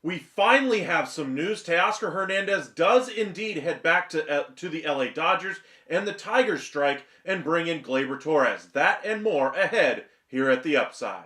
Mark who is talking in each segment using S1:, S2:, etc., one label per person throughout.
S1: We finally have some news. Teoscar Hernandez does indeed head back to the LA Dodgers, and the Tigers strike and bring in Gleyber Torres. That and more ahead here at the Upside.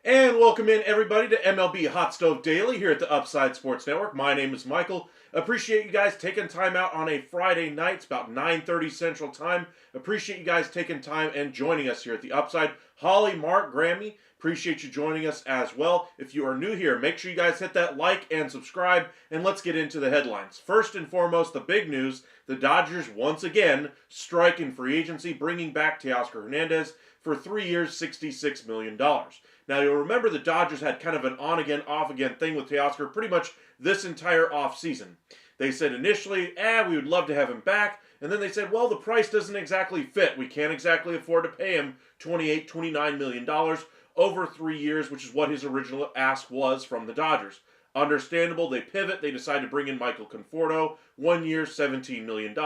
S1: And welcome in everybody to MLB Hot Stove Daily here at the Upside Sports Network. My name is Michael. Appreciate you guys taking time out on a Friday night. It's about 9:30 Central Time. Appreciate you guys taking time and joining us here at the Upside. Holly, Mark, Grammy, appreciate you joining us as well. If you are new here, make sure you guys hit that like and subscribe, and let's get into the headlines. First and foremost, the big news, the Dodgers once again strike in free agency, bringing back Teoscar Hernandez for 3 years, $66 million. Now, you'll remember the Dodgers had kind of an on-again, off-again thing with Teoscar pretty much this entire offseason. They said initially, we would love to have him back. And then they said, well, the price doesn't exactly fit. We can't exactly afford to pay him $28, $29 million over 3 years, which is what his original ask was from the Dodgers. Understandable, they pivot. They decide to bring in Michael Conforto, 1 year, $17 million.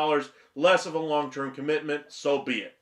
S1: Less of a long-term commitment, so be it.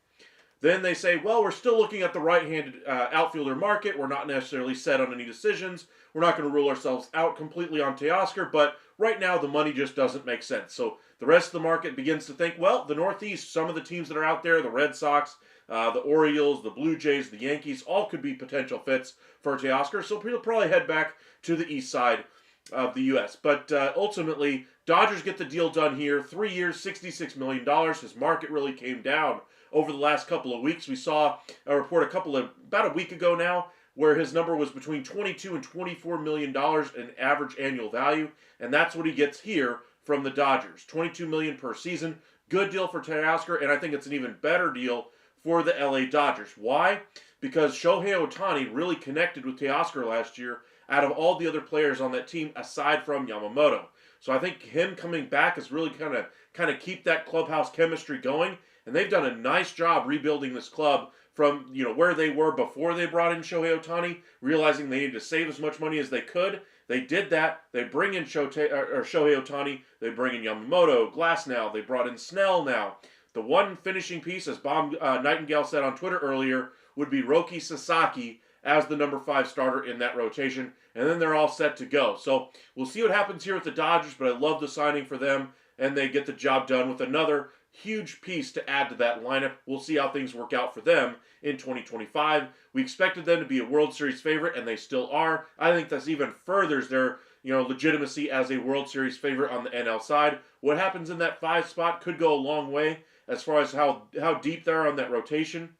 S1: Then they say, well, we're still looking at the right-handed outfielder market. We're not necessarily set on any decisions. We're not going to rule ourselves out completely on Teoscar, but right now the money just doesn't make sense. So the rest of the market begins to think, well, the Northeast, some of the teams that are out there, the Red Sox, the Orioles, the Blue Jays, the Yankees, all could be potential fits for Teoscar. So he'll probably head back to the east side of the U.S. But ultimately, Dodgers get the deal done here. 3 years, $66 million. His market really came down over the last couple of weeks. We saw a report about a week ago now where his number was between $22 and $24 million in average annual value, and that's what he gets here from the Dodgers. $22 million per season. Good deal for Teoscar, and I think it's an even better deal for the LA Dodgers. Why? Because Shohei Ohtani really connected with Teoscar last year out of all the other players on that team aside from Yamamoto. So I think him coming back is really kind of keep that clubhouse chemistry going. And they've done a nice job rebuilding this club from where they were before they brought in Shohei Ohtani, realizing they needed to save as much money as they could. They did that. They bring in Shohei Ohtani. They bring in Yamamoto, Glasnow. They brought in Snell now. The one finishing piece, as Bob Nightingale said on Twitter earlier, would be Roki Sasaki as the number 5 starter in that rotation, and then they're all set to go. So we'll see what happens here with the Dodgers, but I love the signing for them, and they get the job done with another huge piece to add to that lineup. We'll see how things work out for them in 2025. We expected them to be a World Series favorite, and they still are. I think this even furthers their legitimacy as a World Series favorite on the NL side. What happens in that 5 spot could go a long way as far as how deep they are on that rotation.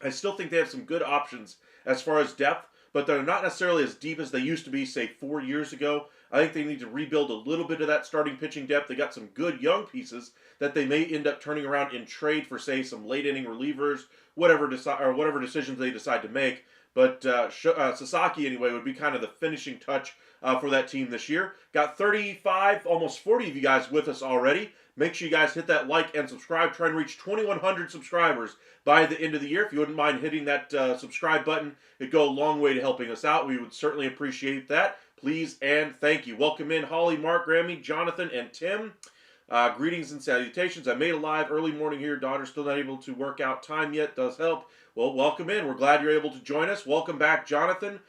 S1: I still think they have some good options as far as depth, but they're not necessarily as deep as they used to be, say, 4 years ago. I think they need to rebuild a little bit of that starting pitching depth. They got some good young pieces that they may end up turning around in trade for, say, some late inning relievers, whatever decisions they decide to make. But Sasaki, anyway, would be kind of the finishing touch for that team this year. Got 35, almost 40 of you guys with us already. Make sure you guys hit that like and subscribe. Try and reach 2,100 subscribers by the end of the year. If you wouldn't mind hitting that subscribe button, it'd go a long way to helping us out. We would certainly appreciate that. Please and thank you. Welcome in Holly, Mark, Grammy, Jonathan, and Tim. Greetings and salutations. I made a live early morning here. Daughter's still not able to work out time yet. Does help. Well, welcome in. We're glad you're able to join us. Welcome back, Jonathan.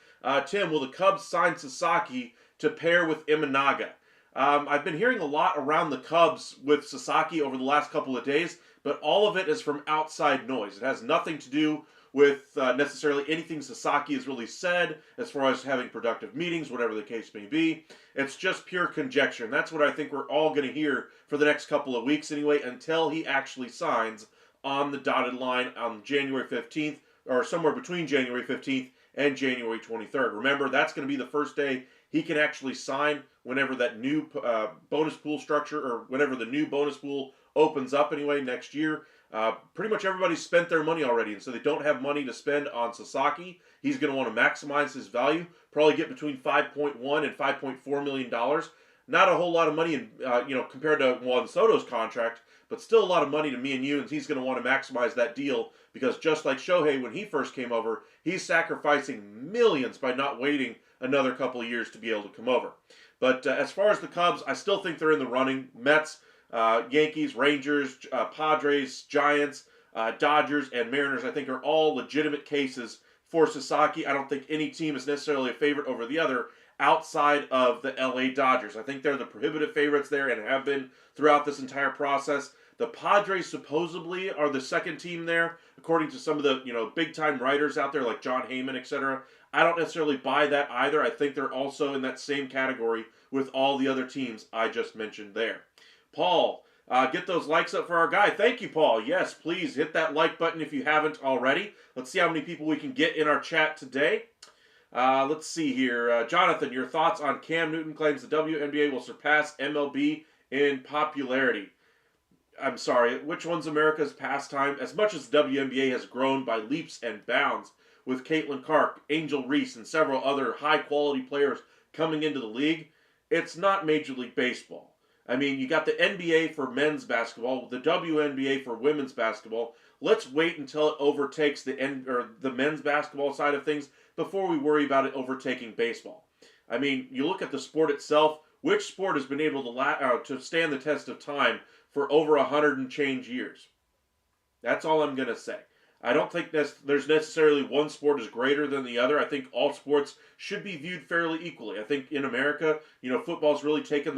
S1: Tim, will the Cubs sign Sasaki to pair with Imanaga? I've been hearing a lot around the Cubs with Sasaki over the last couple of days, but all of it is from outside noise. It has nothing to do with necessarily anything Sasaki has really said as far as having productive meetings, whatever the case may be. It's just pure conjecture, and that's what I think we're all going to hear for the next couple of weeks anyway, until he actually signs on the dotted line on January 15th, or somewhere between January 15th and January 23rd. Remember, that's going to be the first day he can actually sign whenever that new bonus pool structure, or whenever the new bonus pool opens up anyway next year. Pretty much everybody's spent their money already, and so they don't have money to spend on Sasaki. He's going to want to maximize his value, probably get between $5.1 and $5.4 million. Not a whole lot of money, compared to Juan Soto's contract, but still a lot of money to me and you, and he's going to want to maximize that deal because just like Shohei when he first came over, he's sacrificing millions by not waiting another couple of years to be able to come over. But as far as the Cubs, I still think they're in the running. Mets, Yankees, Rangers, Padres, Giants, Dodgers, and Mariners, I think are all legitimate cases for Sasaki. I don't think any team is necessarily a favorite over the other outside of the LA Dodgers. I think they're the prohibitive favorites there and have been throughout this entire process. The Padres supposedly are the second team there, according to some of the big-time writers out there like John Heyman, etc. I don't necessarily buy that either. I think they're also in that same category with all the other teams I just mentioned there. Paul, get those likes up for our guy. Thank you, Paul. Yes, please hit that like button if you haven't already. Let's see how many people we can get in our chat today. Let's see here. Jonathan, your thoughts on Cam Newton claims the WNBA will surpass MLB in popularity. I'm sorry, which one's America's pastime? As much as the WNBA has grown by leaps and bounds with Caitlin Clark, Angel Reese, and several other high-quality players coming into the league, it's not Major League Baseball. I mean, you got the NBA for men's basketball, the WNBA for women's basketball. Let's wait until it overtakes the men's basketball side of things before we worry about it overtaking baseball. I mean, you look at the sport itself. Which sport has been able to stand the test of time for over 100 and change years? That's all I'm going to say. I don't think there's necessarily one sport is greater than the other. I think all sports should be viewed fairly equally. I think in America, football's really taken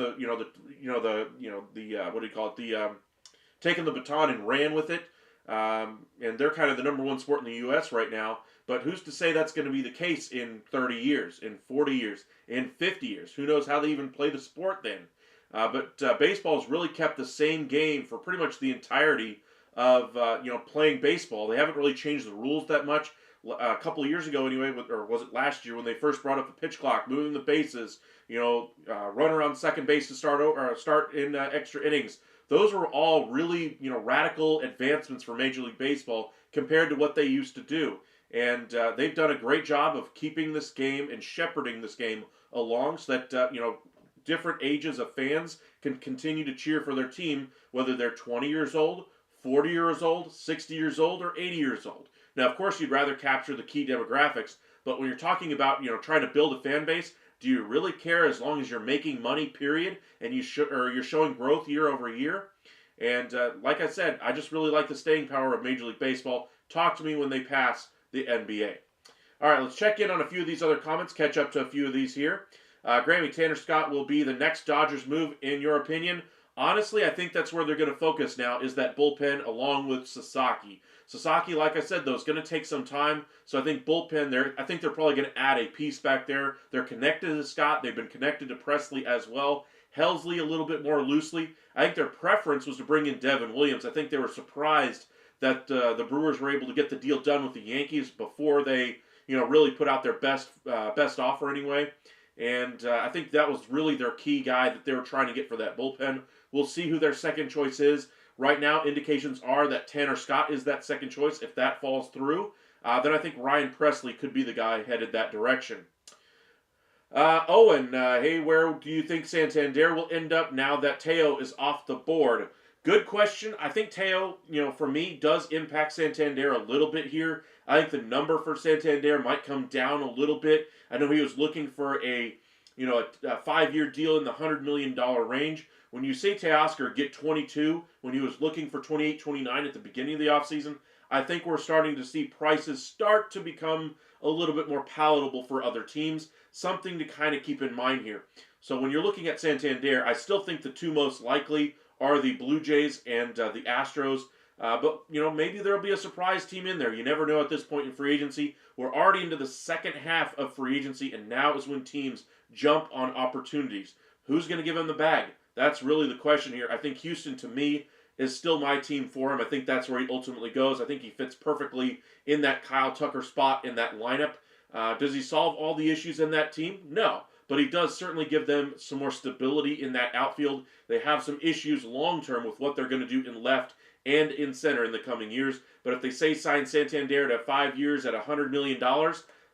S1: taken the baton and ran with it. And they're kind of the number one sport in the U.S. right now. But who's to say that's going to be the case in 30 years, in 40 years, in 50 years? Who knows how they even play the sport then? But baseball's really kept the same game for pretty much the entirety of playing baseball. They haven't really changed the rules that much. A couple of years ago anyway, or was it last year when they first brought up the pitch clock, moving the bases, run around second base to start in extra innings. Those were all really radical advancements for Major League Baseball compared to what they used to do. And they've done a great job of keeping this game and shepherding this game along so that different ages of fans can continue to cheer for their team, whether they're 20 years old, 40 years old, 60 years old, or 80 years old. Now, of course, you'd rather capture the key demographics, but when you're talking about trying to build a fan base, do you really care as long as you're making money, period, and you're showing growth year over year? And like I said, I just really like the staying power of Major League Baseball. Talk to me when they pass the NBA. All right, let's check in on a few of these other comments, catch up to a few of these here. Grammy, Tanner Scott will be the next Dodgers move, in your opinion? Honestly, I think that's where they're going to focus now, is that bullpen along with Sasaki. Sasaki, like I said, though, is going to take some time. So I think bullpen, I think they're probably going to add a piece back there. They're connected to Scott. They've been connected to Presley as well. Helsley a little bit more loosely. I think their preference was to bring in Devin Williams. I think they were surprised that the Brewers were able to get the deal done with the Yankees before they, really put out their best offer anyway. And I think that was really their key guy that they were trying to get for that bullpen. We'll see who their second choice is. Right now, indications are that Tanner Scott is that second choice. If that falls through, then I think Ryan Presley could be the guy headed that direction. Owen, hey, where do you think Santander will end up now that Teo is off the board? Good question. I think Teo, for me, does impact Santander a little bit here. I think the number for Santander might come down a little bit. I know he was looking for a 5-year deal in the $100 million range. When you say Teoscar get 22, when he was looking for 28, 29 at the beginning of the offseason, I think we're starting to see prices start to become a little bit more palatable for other teams. Something to kind of keep in mind here. So when you're looking at Santander, I still think the two most likely are the Blue Jays and the Astros. But, maybe there'll be a surprise team in there. You never know at this point in free agency. We're already into the second half of free agency, and now is when teams jump on opportunities. Who's going to give them the bag? That's really the question here. I think Houston, to me, is still my team for him. I think that's where he ultimately goes. I think he fits perfectly in that Kyle Tucker spot in that lineup. Does he solve all the issues in that team? No. But he does certainly give them some more stability in that outfield. They have some issues long-term with what they're going to do in left and in center in the coming years. But if they say sign Santander to 5 years at $100 million,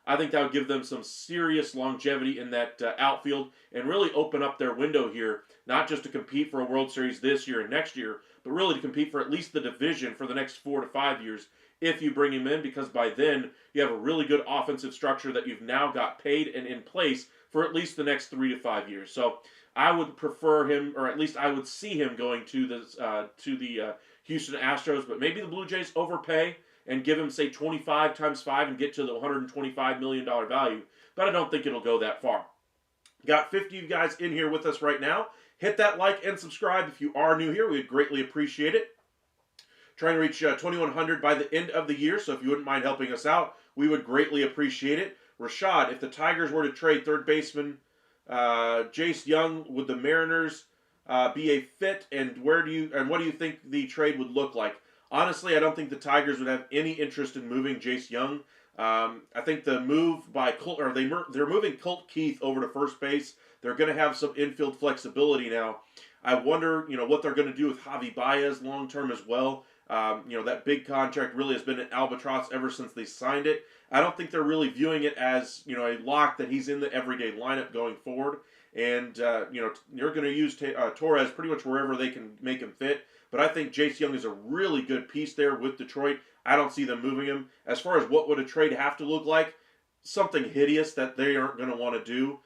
S1: I think that would give them some serious longevity in that outfield and really open up their window here, not just to compete for a World Series this year and next year, but really to compete for at least the division for the next 4 to 5 years if you bring him in, because by then you have a really good offensive structure that you've now got paid and in place for at least the next 3 to 5 years. So I would prefer him, or at least I would see him going to the Houston Astros, but maybe the Blue Jays overpay and give him, say, 25 times 5 and get to the $125 million value. But I don't think it'll go that far. Got 50 of you guys in here with us right now. Hit that like and subscribe if you are new here. We'd greatly appreciate it. Trying to reach 2,100 by the end of the year, so if you wouldn't mind helping us out, we would greatly appreciate it. Rashad, if the Tigers were to trade third baseman Jace Young, would the Mariners be a fit, and what do you think the trade would look like? Honestly, I don't think the Tigers would have any interest in moving Jace Young. I think the move by Colt, or they're moving Colt Keith over to first base. They're going to have some infield flexibility now. I wonder, what they're going to do with Javi Baez long term as well. That big contract really has been an albatross ever since they signed it. I don't think they're really viewing it as, a lock that he's in the everyday lineup going forward. And, you're going to use Torres pretty much wherever they can make him fit. But I think Jace Young is a really good piece there with Detroit. I don't see them moving him. As far as what would a trade have to look like, something hideous that they aren't going to want to do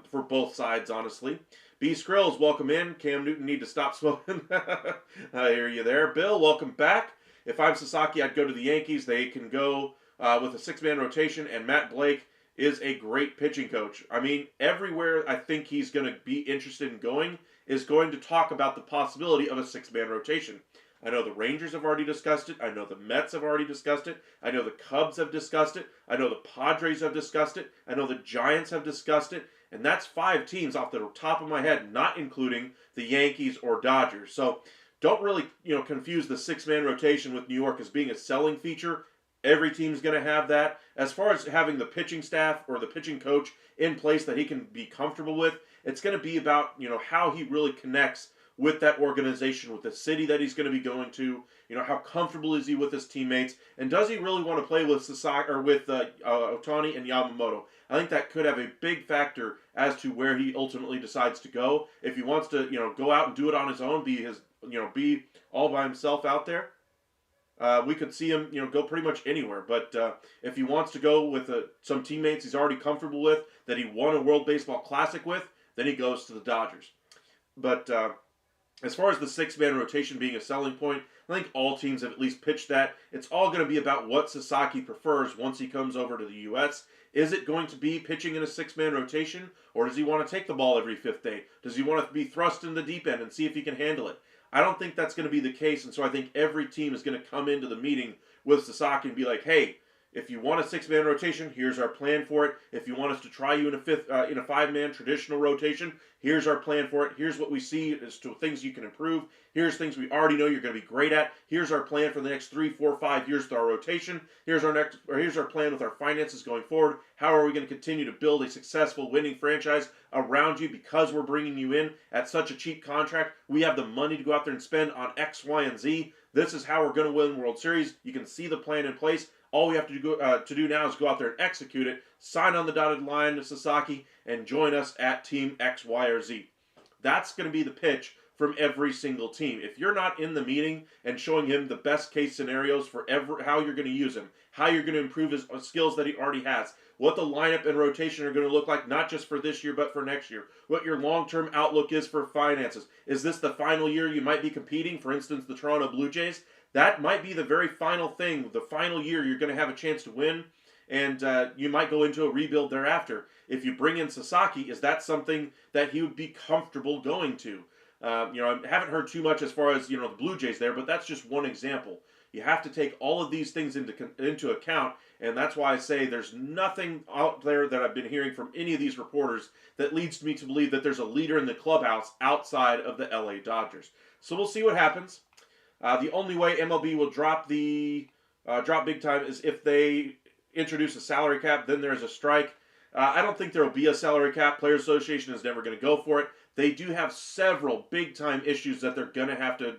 S1: for both sides, honestly. B. Skrills, welcome in. Cam Newton need to stop smoking. I hear you there. Bill, welcome back. If I'm Sasaki, I'd go to the Yankees. They can go with a 6-man rotation, and Matt Blake is a great pitching coach. I mean, everywhere I think he's going to be interested in going is going to talk about the possibility of a 6-man rotation. I know the Rangers have already discussed it. I know the Mets have already discussed it. I know the Cubs have discussed it. I know the Padres have discussed it. I know the Giants have discussed it. And that's 5 teams off the top of my head, not including the Yankees or Dodgers. So don't really, confuse the 6-man rotation with New York as being a selling feature. Every team's going to have that. As far as having the pitching staff or the pitching coach in place that he can be comfortable with, it's going to be about, how he really connects with that organization, with the city that he's going to be going to. How comfortable is he with his teammates, and does he really want to play with Sasaki or with Ohtani and Yamamoto? I think that could have a big factor as to where he ultimately decides to go. If he wants to, go out and do it on his own, be all by himself out there, we could see him, go pretty much anywhere. But if he wants to go with some teammates he's already comfortable with, that he won a World Baseball Classic with, then he goes to the Dodgers. But As far as the six-man rotation being a selling point, I think all teams have at least pitched that. It's all going to be about what Sasaki prefers once he comes over to the U.S. Is it going to be pitching in a six-man rotation, or does he want to take the ball every fifth day? Does he want to be thrust in the deep end and see if he can handle it? I don't think that's going to be the case, and so I think every team is going to come into the meeting with Sasaki and be like, hey, if you want a six-man rotation, here's our plan for it. If you want us to try you in a five-man traditional rotation, here's our plan for it. Here's what we see as to things you can improve. Here's things we already know you're going to be great at. Here's our plan for the next 3, 4, 5 years with our rotation. Here's our plan with our finances going forward. How are we going to continue to build a successful winning franchise around you because we're bringing you in at such a cheap contract? We have the money to go out there and spend on X, Y, and Z. This is how we're going to win World Series. You can see the plan in place. All we have to do now is go out there and execute it, sign on the dotted line to Sasaki, and join us at Team X, Y, or Z. That's going to be the pitch from every single team. If you're not in the meeting and showing him the best case scenarios for how you're going to use him, how you're going to improve his skills that he already has, what the lineup and rotation are going to look like, not just for this year, but for next year, what your long-term outlook is for finances. Is this the final year you might be competing, for instance, the Toronto Blue Jays? That might be the very final thing, the final year you're going to have a chance to win, and you might go into a rebuild thereafter. If you bring in Sasaki, is that something that he would be comfortable going to? I haven't heard too much as far as the Blue Jays there, but that's just one example. You have to take all of these things into account, and that's why I say there's nothing out there that I've been hearing from any of these reporters that leads me to believe that there's a leader in the clubhouse outside of the LA Dodgers. So we'll see what happens. The only way MLB will drop big time is if they introduce a salary cap. Then there's a strike. I don't think there will be a salary cap. Players Association is never going to go for it. They do have several big time issues that they're going to have to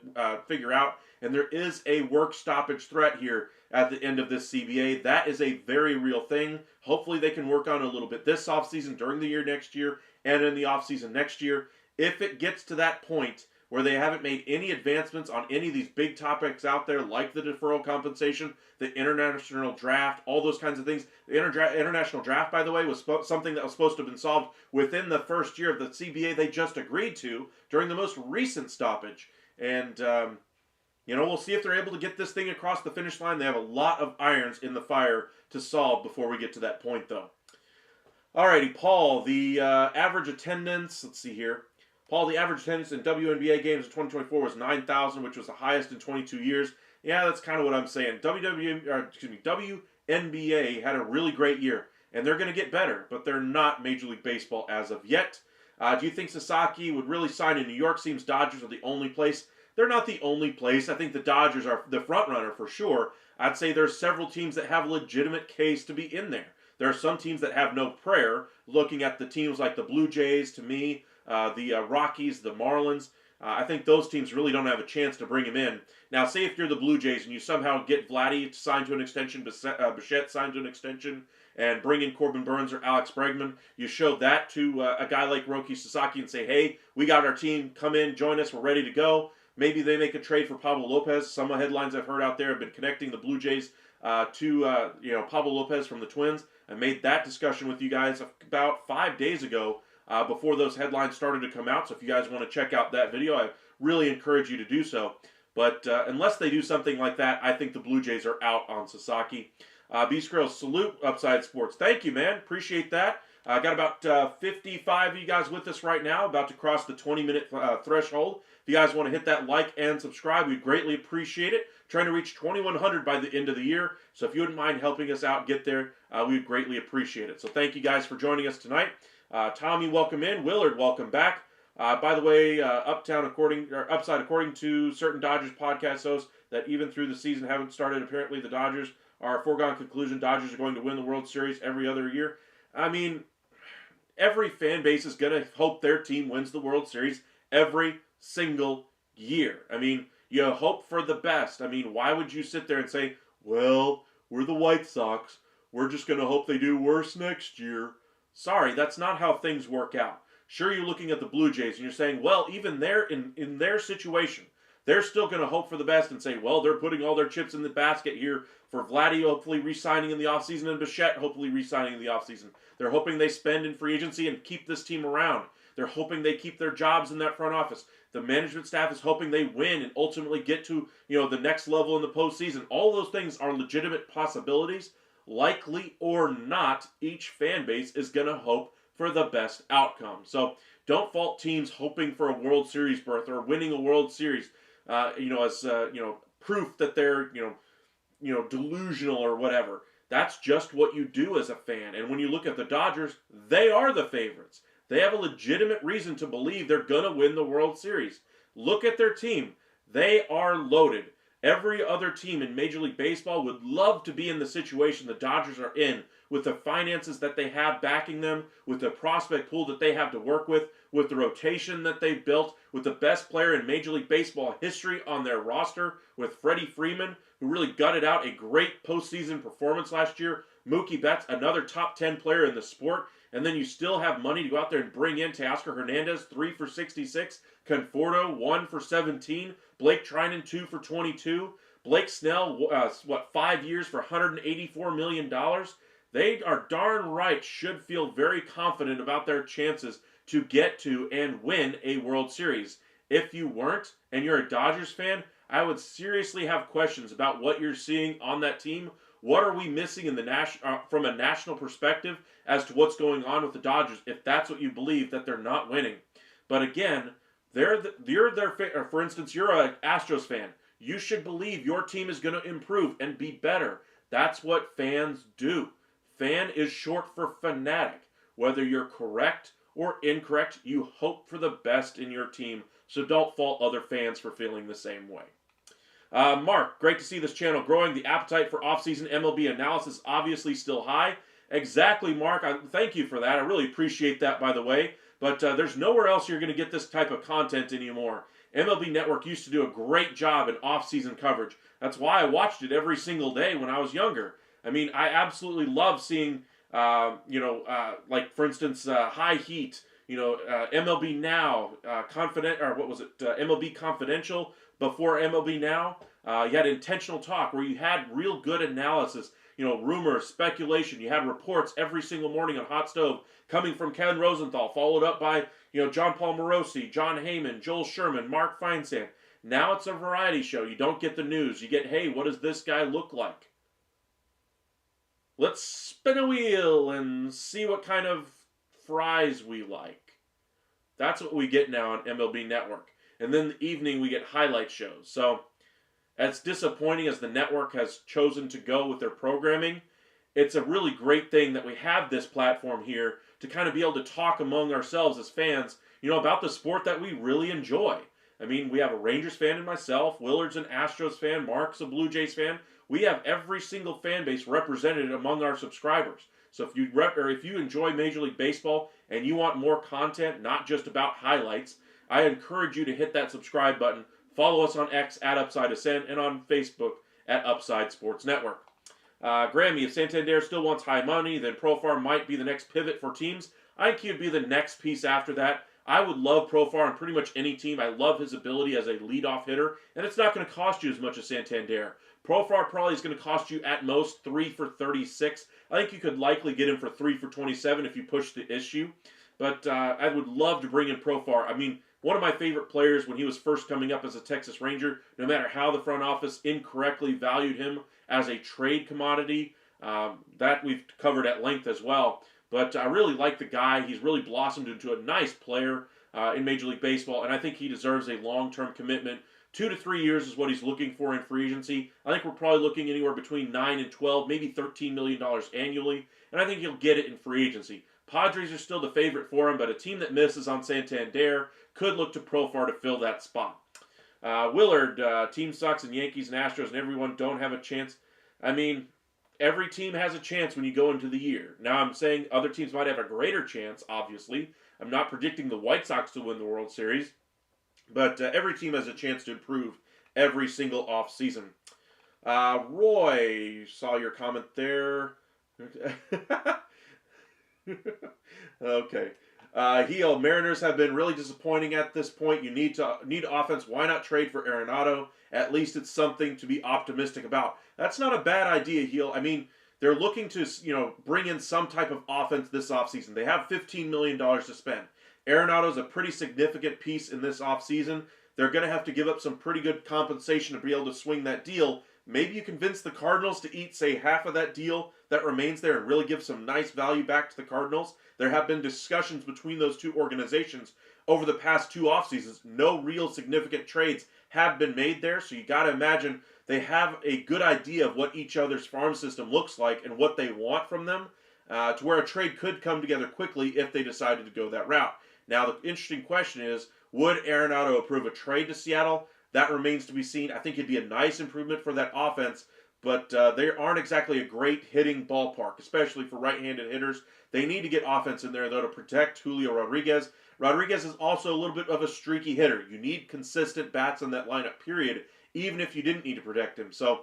S1: figure out, and there is a work stoppage threat here at the end of this CBA. That is a very real thing. Hopefully they can work on it a little bit this offseason, during the year next year, and in the offseason next year. If it gets to that point where they haven't made any advancements on any of these big topics out there, like the deferral compensation, the international draft, all those kinds of things. The international draft, by the way, was something that was supposed to have been solved within the first year of the CBA they just agreed to during the most recent stoppage. And, we'll see if they're able to get this thing across the finish line. They have a lot of irons in the fire to solve before we get to that point, though. Alrighty, Paul, the average attendance, let's see here. Paul, the average attendance in WNBA games in 2024 was 9,000, which was the highest in 22 years. Yeah, that's kind of what I'm saying. WNBA had a really great year, and they're going to get better, but they're not Major League Baseball as of yet. Do you think Sasaki would really sign in New York? Seems Dodgers are the only place. They're not the only place. I think the Dodgers are the front runner for sure. I'd say there's several teams that have a legitimate case to be in there. There are some teams that have no prayer, looking at the teams like the Blue Jays, to me, the Rockies, the Marlins. I think those teams really don't have a chance to bring him in. Now, say if you're the Blue Jays and you somehow get Vladdy signed to an extension, Bichette signed to an extension, and bring in Corbin Burnes or Alex Bregman, you show that to a guy like Roki Sasaki and say, hey, we got our team, come in, join us, we're ready to go. Maybe they make a trade for Pablo Lopez. Some of the headlines I've heard out there have been connecting the Blue Jays to Pablo Lopez from the Twins. I made that discussion with you guys about 5 days ago before those headlines started to come out. So if you guys want to check out that video, I really encourage you to do so. But unless they do something like that, I think the Blue Jays are out on Sasaki. B-Skrill, salute Upside Sports. Thank you, man. Appreciate that. I got about 55 of you guys with us right now, about to cross the 20-minute threshold. If you guys want to hit that like and subscribe, we'd greatly appreciate it. Trying to reach 2,100 by the end of the year. So if you wouldn't mind helping us out get there, we would greatly appreciate it. So thank you guys for joining us tonight. Tommy, welcome in. Willard, welcome back. By the way, Upside, according to certain Dodgers podcast hosts, that even through the season haven't started, apparently the Dodgers are a foregone conclusion. Dodgers are going to win the World Series every other year. I mean, every fan base is going to hope their team wins the World Series every single year. I mean, you hope for the best. I mean, why would you sit there and say, well, we're the White Sox, we're just going to hope they do worse next year? Sorry, that's not how things work out. Sure, you're looking at the Blue Jays and you're saying, well, even they're in their situation, they're still going to hope for the best and say, well, they're putting all their chips in the basket here for Vladdy hopefully re-signing in the offseason and Bichette hopefully re-signing in the offseason. They're hoping they spend in free agency and keep this team around. They're hoping they keep their jobs in that front office. The management staff is hoping they win and ultimately get to, the next level in the postseason. All those things are legitimate possibilities. Likely or not, each fan base is going to hope for the best outcome. So don't fault teams hoping for a World Series berth or winning a World Series, as proof that they're delusional or whatever. That's just what you do as a fan. And when you look at the Dodgers, they are the favorites. They have a legitimate reason to believe they're going to win the World Series. Look at their team. They are loaded. Every other team in Major League Baseball would love to be in the situation the Dodgers are in, with the finances that they have backing them, with the prospect pool that they have to work with the rotation that they've built, with the best player in Major League Baseball history on their roster, with Freddie Freeman, who really gutted out a great postseason performance last year. Mookie Betts, another top 10 player in the sport. And then you still have money to go out there and bring in Teoscar Hernandez, 3 for 66. Conforto, 1 for 17. Blake Trinan, 2 for 22. Blake Snell, 5 years for $184 million. They are darn right should feel very confident about their chances to get to and win a World Series. If you weren't, and you're a Dodgers fan, I would seriously have questions about what you're seeing on that team. What are we missing in the from a national perspective as to what's going on with the Dodgers, if that's what you believe, that they're not winning? But again, for instance, you're an Astros fan. You should believe your team is going to improve and be better. That's what fans do. Fan is short for fanatic. Whether you're correct or incorrect, you hope for the best in your team, so don't fault other fans for feeling the same way. Mark, great to see this channel growing. The appetite for off-season MLB analysis obviously still high. Exactly, Mark. Thank you for that. I really appreciate that, by the way. But there's nowhere else you're going to get this type of content anymore. MLB Network used to do a great job in off-season coverage. That's why I watched it every single day when I was younger. I mean, I absolutely love seeing, like, for instance, High Heat, MLB Now, MLB Confidential before MLB Now. You had Intentional Talk, where you had real good analysis, rumors, speculation. You had reports every single morning on Hot Stove coming from Ken Rosenthal, followed up by, John Paul Morosi, John Heyman, Joel Sherman, Mark Feinsand. Now it's a variety show. You don't get the news. You get, hey, what does this guy look like? Let's spin a wheel and see what kind of fries we like. That's what we get now on MLB Network. And then in the evening, we get highlight shows. So, as disappointing as the network has chosen to go with their programming, it's a really great thing that we have this platform here to kind of be able to talk among ourselves as fans, about the sport that we really enjoy. I mean, we have a Rangers fan in myself, Willard's an Astros fan, Mark's a Blue Jays fan. We have every single fan base represented among our subscribers. So if you enjoy Major League Baseball and you want more content, not just about highlights, I encourage you to hit that subscribe button. Follow us on X at Upside Ascent and on Facebook at Upside Sports Network. Grammy, if Santander still wants high money, then Profar might be the next pivot for teams. I think he would be the next piece after that. I would love Profar on pretty much any team. I love his ability as a leadoff hitter, and it's not going to cost you as much as Santander. Profar probably is going to cost you at most 3 for 36. I think you could likely get him for 3 for 27 if you push the issue. But I would love to bring in Profar. I mean, one of my favorite players when he was first coming up as a Texas Ranger, no matter how the front office incorrectly valued him as a trade commodity, that we've covered at length as well. But I really like the guy. He's really blossomed into a nice player in Major League Baseball, and I think he deserves a long-term commitment. 2 to 3 years is what he's looking for in free agency. I think we're probably looking anywhere between $9 and $12, maybe $13 million annually, and I think he'll get it in free agency. Padres are still the favorite for him, but a team that misses on Santander could look to Profar to fill that spot. Willard, team sucks, and Yankees and Astros and everyone don't have a chance. I mean, every team has a chance when you go into the year. Now, I'm saying other teams might have a greater chance, obviously. I'm not predicting the White Sox to win the World Series, but every team has a chance to improve every single offseason. Roy, saw your comment there. Okay. Heel, Mariners have been really disappointing at this point. You need offense. Why not trade for Arenado? At least it's something to be optimistic about. That's not a bad idea, Heel. I mean, they're looking to, bring in some type of offense this offseason. They have $15 million to spend. Arenado's a pretty significant piece in this offseason. They're going to have to give up some pretty good compensation to be able to swing that deal. Maybe you convince the Cardinals to eat, say, half of that deal that remains there and really give some nice value back to the Cardinals. There have been discussions between those two organizations over the past two off seasons. No real significant trades have been made there, so you got to imagine they have a good idea of what each other's farm system looks like and what they want from them, to where a trade could come together quickly if they decided to go that route. Now, the interesting question is, would Arenado approve a trade to Seattle? That remains to be seen. I think it'd be a nice improvement for that offense, but they aren't exactly a great hitting ballpark, especially for right-handed hitters. They need to get offense in there, though, to protect Julio Rodriguez. Rodriguez is also a little bit of a streaky hitter. You need consistent bats in that lineup, period, even if you didn't need to protect him. So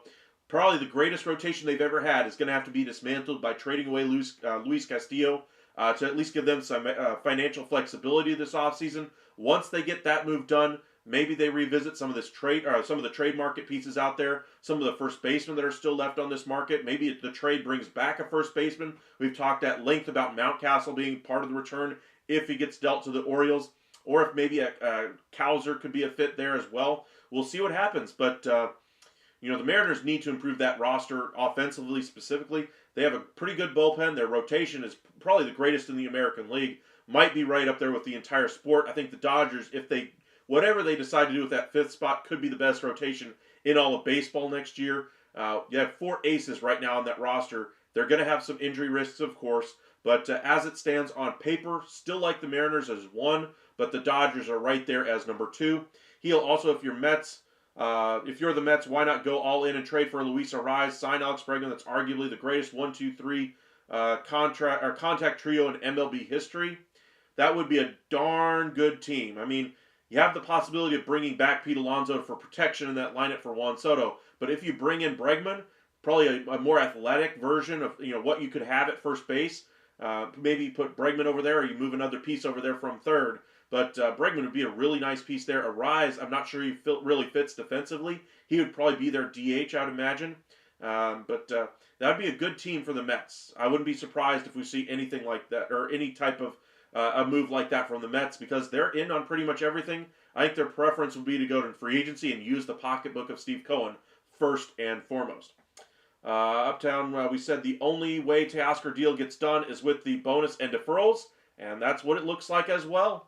S1: probably the greatest rotation they've ever had is going to have to be dismantled by trading away Luis Castillo to at least give them some financial flexibility this offseason. Once they get that move done, maybe they revisit some of this trade, or some of the trade market pieces out there, some of the first basemen that are still left on this market. Maybe the trade brings back a first baseman. We've talked at length about Mountcastle being part of the return if he gets dealt to the Orioles, or if maybe a Cowser could be a fit there as well. We'll see what happens, but the Mariners need to improve that roster offensively specifically. They have a pretty good bullpen. Their rotation is probably the greatest in the American League. Might be right up there with the entire sport. I think the Dodgers, whatever they decide to do with that fifth spot, could be the best rotation in all of baseball next year. You have 4 aces right now on that roster. They're going to have some injury risks, of course, but as it stands on paper, still like the Mariners as 1, but the Dodgers are right there as number 2. He'll also, if you're the Mets, why not go all in and trade for Luis Arraez, sign Alex Bregman? That's arguably the greatest 1-2-3 contact trio in MLB history. That would be a darn good team. I mean, you have the possibility of bringing back Pete Alonso for protection in that lineup for Juan Soto. But if you bring in Bregman, probably a more athletic version of what you could have at first base. Maybe put Bregman over there, or you move another piece over there from third. But Bregman would be a really nice piece there. Arraez, I'm not sure he really fits defensively. He would probably be their DH, I would imagine. But that would be a good team for the Mets. I wouldn't be surprised if we see anything like that, or any type of a move like that from the Mets, because they're in on pretty much everything. I think their preference would be to go to free agency and use the pocketbook of Steve Cohen first and foremost. Uptown, we said the only way Teoscar deal gets done is with the bonus and deferrals, and that's what it looks like as well.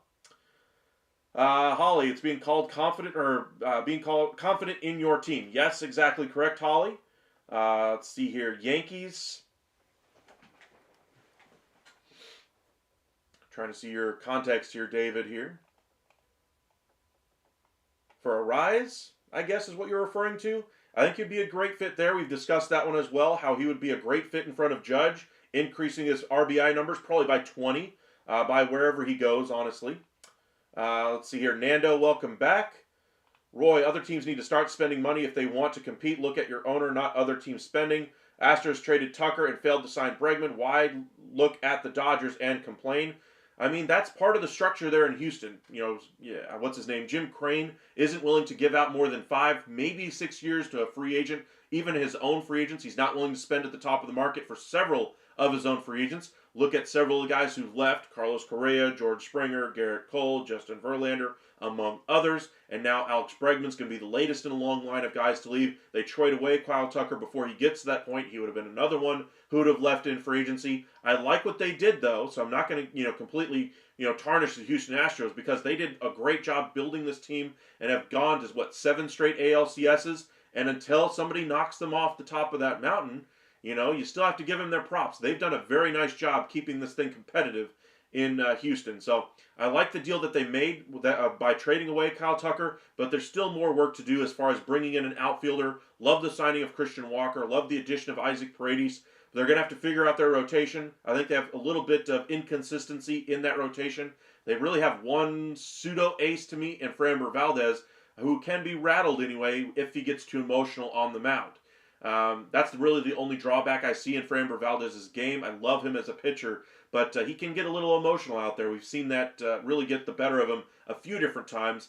S1: Holly, it's being called confident in your team. Yes, exactly correct, Holly. Let's see here. Yankees. Trying to see your context here, David, here. For Arraez, I guess is what you're referring to. I think he'd be a great fit there. We've discussed that one as well, how he would be a great fit in front of Judge, increasing his RBI numbers probably by 20 by wherever he goes, honestly. Let's see here. Nando, welcome back. Roy, other teams need to start spending money if they want to compete. Look at your owner, not other teams spending. Astros traded Tucker and failed to sign Bregman. Why look at the Dodgers and complain? I mean, that's part of the structure there in Houston. What's his name? Jim Crane isn't willing to give out more than 5, maybe 6 years to a free agent. Even his own free agents, he's not willing to spend at the top of the market for several of his own free agents. Look at several of the guys who've left: Carlos Correa, George Springer, Garrett Cole, Justin Verlander, among others. And now Alex Bregman's going to be the latest in a long line of guys to leave. They trade away Kyle Tucker before he gets to that point. He would have been another one who would have left in free agency. I like what they did, though, so I'm not going to completely tarnish the Houston Astros, because they did a great job building this team and have gone to 7 straight ALCSs. And until somebody knocks them off the top of that mountain, you still have to give them their props. They've done a very nice job keeping this thing competitive in Houston. So I like the deal that they made by trading away Kyle Tucker, but there's still more work to do as far as bringing in an outfielder. Love the signing of Christian Walker. Love the addition of Isaac Paredes. They're going to have to figure out their rotation. I think they have a little bit of inconsistency in that rotation. They really have one pseudo-ace to me in Framber Valdez, who can be rattled anyway if he gets too emotional on the mound. That's really the only drawback I see in Framber Valdez's game. I love him as a pitcher, but he can get a little emotional out there. We've seen that really get the better of him a few different times.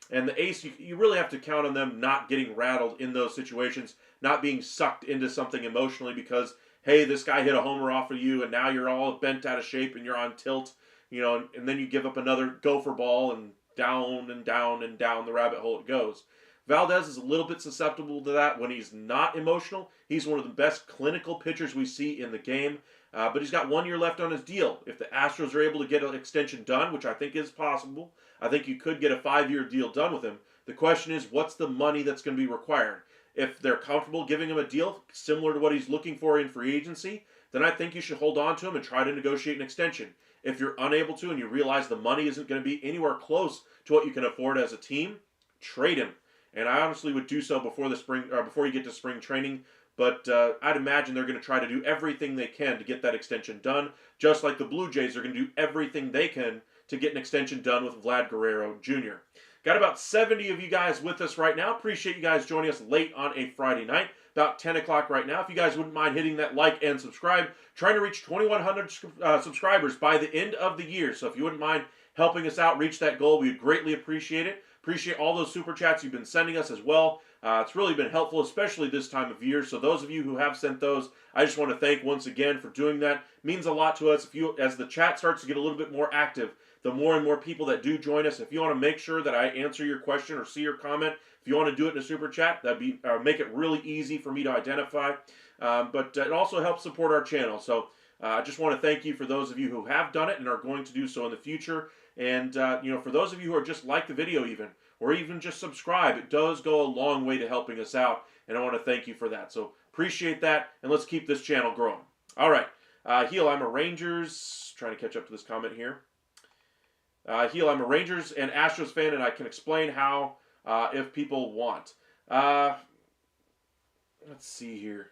S1: And the ace, you really have to count on them not getting rattled in those situations, not being sucked into something emotionally because, hey, this guy hit a homer off of you and now you're all bent out of shape and you're on tilt. and then you give up another gopher ball and down and down and down the rabbit hole it goes. Valdez is a little bit susceptible to that when he's not emotional. He's one of the best clinical pitchers we see in the game, but he's got 1 year left on his deal. If the Astros are able to get an extension done, which I think is possible, I think you could get a 5-year deal done with him. The question is, what's the money that's going to be required? If they're comfortable giving him a deal similar to what he's looking for in free agency, then I think you should hold on to him and try to negotiate an extension. If you're unable to and you realize the money isn't going to be anywhere close to what you can afford as a team, trade him. And I honestly would do so before you get to spring training. But I'd imagine they're going to try to do everything they can to get that extension done, just like the Blue Jays are going to do everything they can to get an extension done with Vlad Guerrero Jr. Got about 70 of you guys with us right now. Appreciate you guys joining us late on a Friday night, about 10 o'clock right now. If you guys wouldn't mind hitting that like and subscribe, trying to reach 2,100 subscribers by the end of the year. So if you wouldn't mind helping us out reach that goal, we would greatly appreciate it. Appreciate all those super chats you've been sending us as well. It's really been helpful, especially this time of year. So those of you who have sent those, I just want to thank once again for doing that. It means a lot to us. As the chat starts to get a little bit more active, the more and more people that do join us, if you want to make sure that I answer your question or see your comment, if you want to do it in a super chat, that'd be make it really easy for me to identify. But it also helps support our channel. So I just want to thank you for those of you who have done it and are going to do so in the future. And for those of you who are just like the video or even just subscribe, it does go a long way to helping us out. And I want to thank you for that. So appreciate that. And let's keep this channel growing. All right. Heel, I'm a Rangers. Trying to catch up to this comment here. Heel, I'm a Rangers and Astros fan, and I can explain how if people want. Let's see here.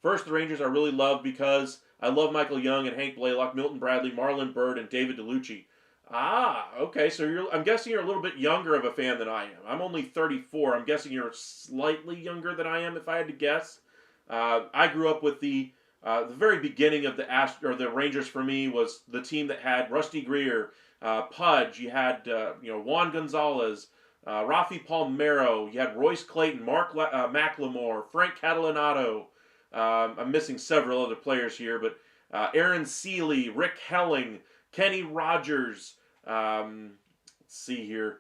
S1: First, the Rangers I really love because I love Michael Young and Hank Blaylock, Milton Bradley, Marlon Byrd, and David DeLucci. Okay, so I'm guessing you're a little bit younger of a fan than I am. I'm only 34. I'm guessing you're slightly younger than I am, if I had to guess. I grew up with the very beginning of the Rangers for me was the team that had Rusty Greer, Pudge. You had Juan Gonzalez, Rafi Palmeiro. You had Royce Clayton, Mark McLemore, Frank Catalanato. I'm missing several other players here, but Aaron Seeley, Rick Helling, Kenny Rogers. Let's see here.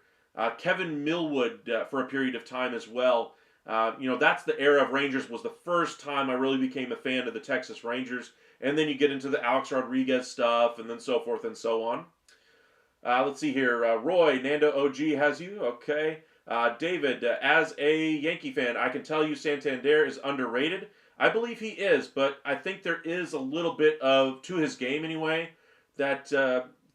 S1: Kevin Millwood for a period of time as well. That's the era of Rangers. Was the first time I really became a fan of the Texas Rangers. And then you get into the Alex Rodriguez stuff and then so forth and so on. Let's see here. Roy, Nando OG has you. Okay. David, as a Yankee fan, I can tell you Santander is underrated. I believe he is, but I think there is a little bit to his game anyway, that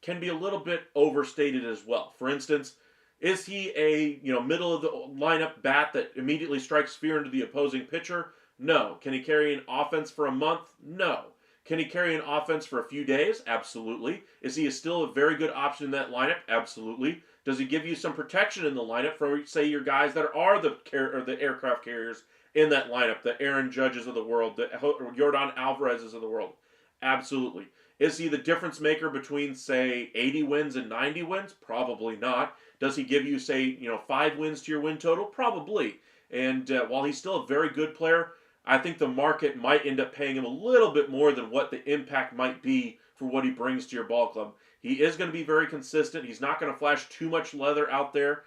S1: can be a little bit overstated as well. For instance, is he a middle of the lineup bat that immediately strikes fear into the opposing pitcher? No. Can he carry an offense for a month? No. Can he carry an offense for a few days? Absolutely. Is he still a very good option in that lineup? Absolutely. Does he give you some protection in the lineup for, say, your guys that are the aircraft carriers in that lineup, the Aaron Judges of the world, the Yordan Alvarez's of the world? Absolutely. Is he the difference maker between, say, 80 wins and 90 wins? Probably not. Does he give you, say, 5 wins to your win total? Probably. And while he's still a very good player, I think the market might end up paying him a little bit more than what the impact might be for what he brings to your ball club. He is going to be very consistent. He's not going to flash too much leather out there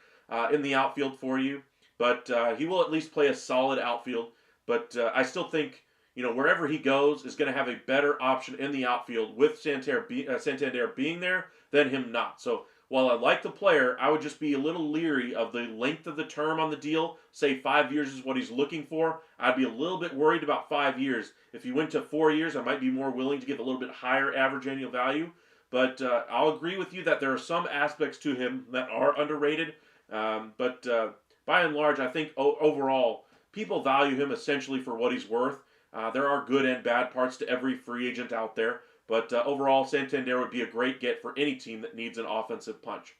S1: in the outfield for you. But he will at least play a solid outfield. But I still think, wherever he goes is going to have a better option in the outfield with Santander being there than him not. So while I like the player, I would just be a little leery of the length of the term on the deal. Say 5 years is what he's looking for. I'd be a little bit worried about 5 years. If he went to 4 years, I might be more willing to give a little bit higher average annual value. But I'll agree with you that there are some aspects to him that are underrated. But by and large, I think overall, people value him essentially for what he's worth. There are good and bad parts to every free agent out there. But overall, Santander would be a great get for any team that needs an offensive punch.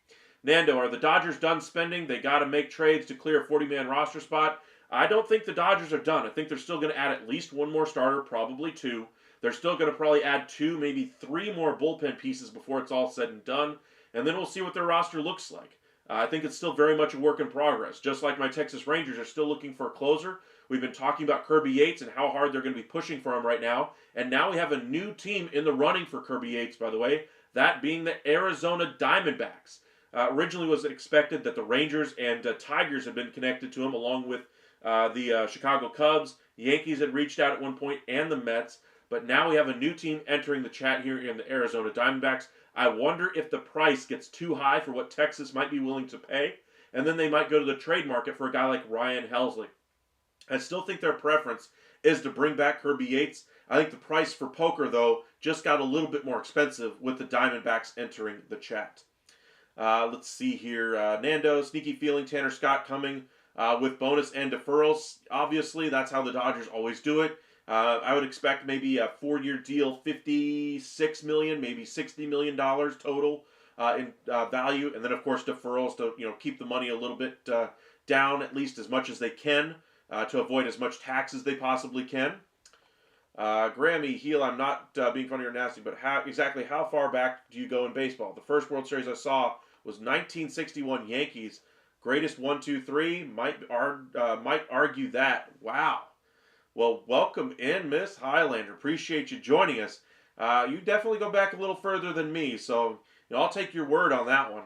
S1: Nando, are the Dodgers done spending? They got to make trades to clear a 40-man roster spot. I don't think the Dodgers are done. I think they're still going to add at least one more starter, probably 2. They're still going to probably add 2, maybe 3 more bullpen pieces before it's all said and done. And then we'll see what their roster looks like. I think it's still very much a work in progress. Just like my Texas Rangers are still looking for a closer. We've been talking about Kirby Yates and how hard they're going to be pushing for him right now. And now we have a new team in the running for Kirby Yates, by the way. that being the Arizona Diamondbacks. Originally was expected that the Rangers and Tigers had been connected to him, along with the Chicago Cubs. Yankees had reached out at one point, and the Mets. But now we have a new team entering the chat here in the Arizona Diamondbacks. I wonder if the price gets too high for what Texas might be willing to pay, and then they might go to the trade market for a guy like Ryan Helsley. I still think their preference is to bring back Kirby Yates. I think the price for poker, though, just got a little bit more expensive with the Diamondbacks entering the chat. Let's see here. Nando, sneaky feeling, Tanner Scott coming with bonus and deferrals. Obviously, that's how the Dodgers always do it. I would expect maybe a 4-year deal, $56 million, maybe $60 million total in value. And then, of course, deferrals to keep the money a little bit down, at least as much as they can, to avoid as much tax as they possibly can. Grammy, Heel, I'm not being funny or nasty, but how far back do you go in baseball? The first World Series I saw was 1961 Yankees. Greatest 1, 2, 3. Might argue that. Wow. Well, welcome in, Miss Highlander. Appreciate you joining us. You definitely go back a little further than me, so I'll take your word on that one.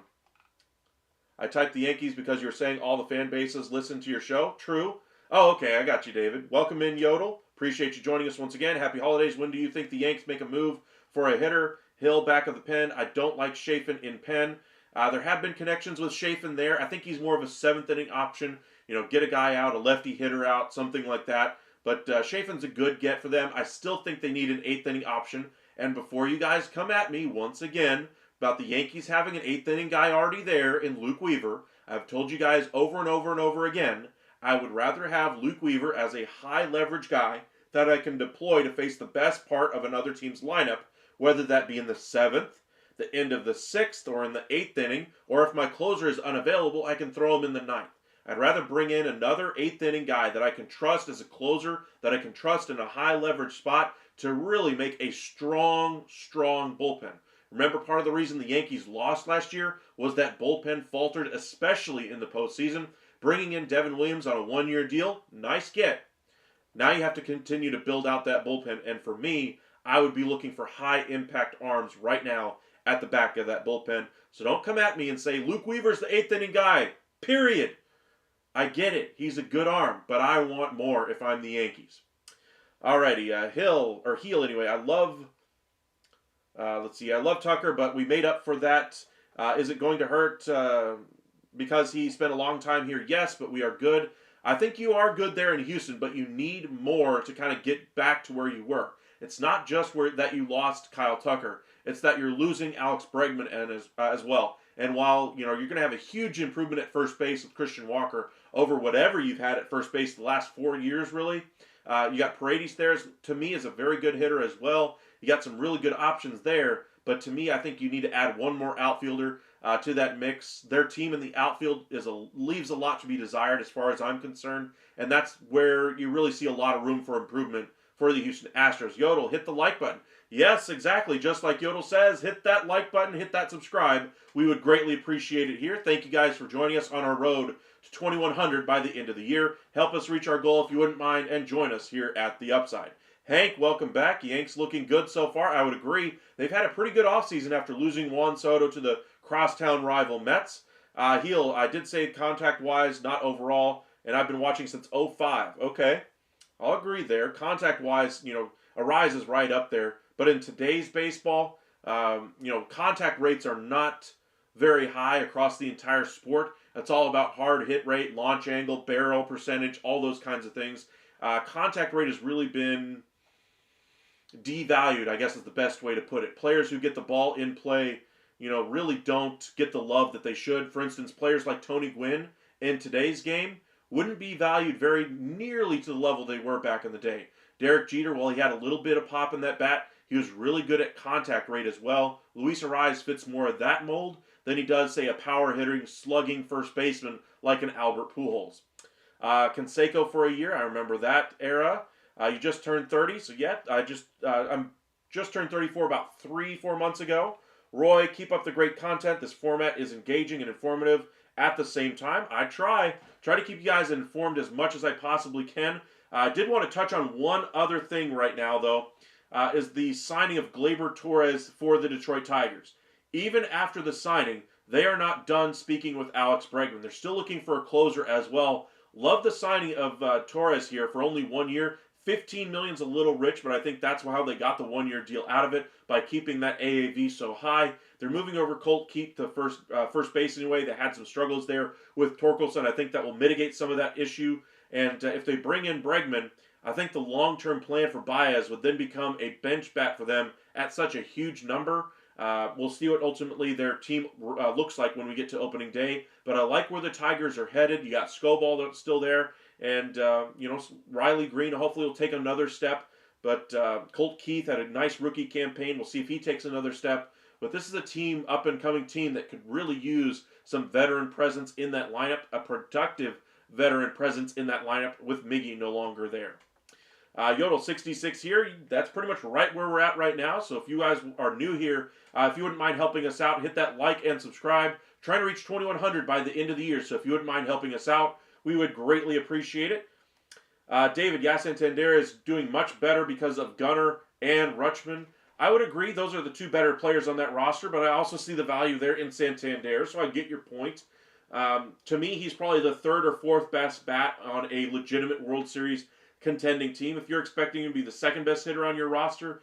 S1: I typed the Yankees because you were saying all the fan bases listen to your show. True. Oh, okay, I got you, David. Welcome in, Yodel. Appreciate you joining us once again. Happy holidays. When do you think the Yanks make a move for a hitter? Hill back of the pen. I don't like Chafin in pen. There have been connections with Chafin there. I think he's more of a 7th inning option. Get a guy out, a lefty hitter out, something like that. But Chafin's a good get for them. I still think they need an 8th inning option. And before you guys come at me once again about the Yankees having an 8th inning guy already there in Luke Weaver, I've told you guys over and over and over again, I would rather have Luke Weaver as a high leverage guy that I can deploy to face the best part of another team's lineup, whether that be in the 7th, the end of the 6th, or in the 8th inning, or if my closer is unavailable, I can throw him in the 9th. I'd rather bring in another 8th inning guy that I can trust as a closer, that I can trust in a high leverage spot to really make a strong bullpen. Remember, part of the reason the Yankees lost last year was that bullpen faltered, especially in the postseason. Bringing in Devin Williams on a 1-year deal, nice get. Now you have to continue to build out that bullpen, and for me, I would be looking for high impact arms right now at the back of that bullpen. So don't come at me and say, Luke Weaver's the 8th inning guy, period. I get it. He's a good arm, but I want more if I'm the Yankees. Alrighty, Heel anyway. I love Tucker, but we made up for that. Is it going to hurt because he spent a long time here? Yes, but we are good. I think you are good there in Houston, but you need more to kind of get back to where you were. It's not just that you lost Kyle Tucker. It's that you're losing Alex Bregman as well. And while you're going to have a huge improvement at first base with Christian Walker over whatever you've had at first base the last 4 years, really, you got Paredes there. To me, is a very good hitter as well. You got some really good options there. But to me, I think you need to add one more outfielder to that mix. Their team in the outfield leaves a lot to be desired as far as I'm concerned. And that's where you really see a lot of room for improvement for the Houston Astros. Yodel, hit the like button. Yes, exactly. Just like Yodel says, hit that like button, hit that subscribe. We would greatly appreciate it here. Thank you guys for joining us on our road to 2,100 by the end of the year. Help us reach our goal if you wouldn't mind, and join us here at the Upside. Hank, welcome back. Yanks looking good so far. I would agree. They've had a pretty good offseason after losing Juan Soto to the crosstown rival Mets. Heel, I did say contact-wise, not overall, and I've been watching since 05. Okay, I'll agree there. Contact-wise, Arise is right up there. But in today's baseball, contact rates are not very high across the entire sport. It's all about hard hit rate, launch angle, barrel percentage, all those kinds of things. Contact rate has really been devalued, I guess is the best way to put it. Players who get the ball in play, really don't get the love that they should. For instance, players like Tony Gwynn in today's game wouldn't be valued very nearly to the level they were back in the day. Derek Jeter, while he had a little bit of pop in that bat, he was really good at contact rate as well. Luis Arraez fits more of that mold than he does, say, a power-hitting, slugging first baseman like an Albert Pujols. Canseco for a year, I remember that era. You just turned 30, so yeah, I'm just turned 34 about 3-4 months ago. Roy, keep up the great content. This format is engaging and informative at the same time. I try to keep you guys informed as much as I possibly can. I did want to touch on one other thing right now, though. is the signing of Gleyber Torres for the Detroit Tigers. Even after the signing, they are not done speaking with Alex Bregman. They're still looking for a closer as well. Love the signing of Torres here for only 1 year. $15 million is a little rich, but I think that's how they got the 1 year deal out of it, by keeping that AAV so high. They're moving over Colt Keith to first base anyway. They had some struggles there with Torkelson. I think that will mitigate some of that issue. And if they bring in Bregman, I think the long-term plan for Baez would then become a bench bat for them at such a huge number. We'll see what ultimately their team looks like when we get to opening day. But I like where the Tigers are headed. You got Scoball that's still there. And, Riley Green hopefully will take another step. But Colt Keith had a nice rookie campaign. We'll see if he takes another step. But this is a team, up-and-coming team, that could really use some veteran presence in that lineup, a productive veteran presence in that lineup with Miggy no longer there. Yodel66 here, that's pretty much right where we're at right now. So if you guys are new here, if you wouldn't mind helping us out, hit that like and subscribe. Trying to reach 2,100 by the end of the year, so if you wouldn't mind helping us out, we would greatly appreciate it. David, Santander is doing much better because of Gunnar and Rutschman. I would agree those are the two better players on that roster, but I also see the value there in Santander, so I get your point. To me, he's probably the third or fourth best bat on a legitimate World Series contending team. If you're expecting him to be the second best hitter on your roster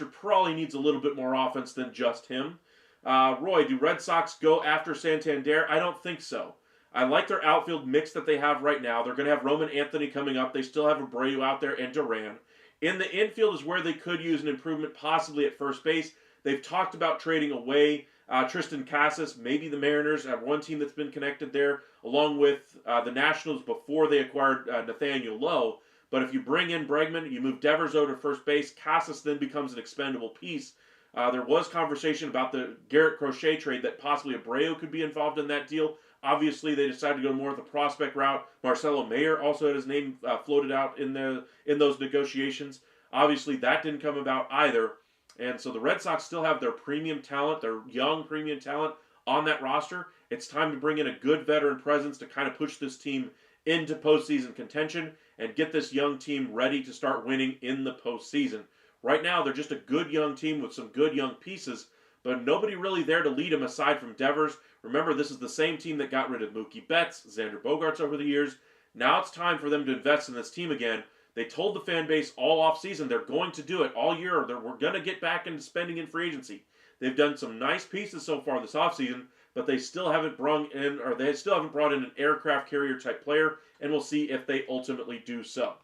S1: probably needs a little bit more offense than just him. Roy, do Red Sox go after Santander? I don't think so. I like their outfield mix that they have right now. They're going to have Roman Anthony coming up. They still have Abreu out there and Duran. In the infield is where they could use an improvement, possibly at first base. They've talked about trading away Tristan Casas. Maybe the Mariners have one team that's been connected there, along with the Nationals before they acquired Nathaniel Lowe. But if you bring in Bregman, you move Deverzo to first base, Casas then becomes an expendable piece. There was conversation about the Garrett Crochet trade that possibly Abreu could be involved in that deal. Obviously, they decided to go more of the prospect route. Marcelo Mayer also had his name floated out in those negotiations. Obviously, that didn't come about either. And so the Red Sox still have their premium talent, their young premium talent on that roster. It's time to bring in a good veteran presence to kind of push this team into postseason contention and get this young team ready to start winning in the postseason. Right now, they're just a good young team with some good young pieces, but nobody really there to lead them aside from Devers. Remember, this is the same team that got rid of Mookie Betts, Xander Bogaerts over the years. Now it's time for them to invest in this team again. They told the fan base all offseason they're going to do it all year. We're going to get back into spending in free agency. They've done some nice pieces so far this offseason, but they still haven't brought in an aircraft carrier type player, and we'll see if they ultimately do so.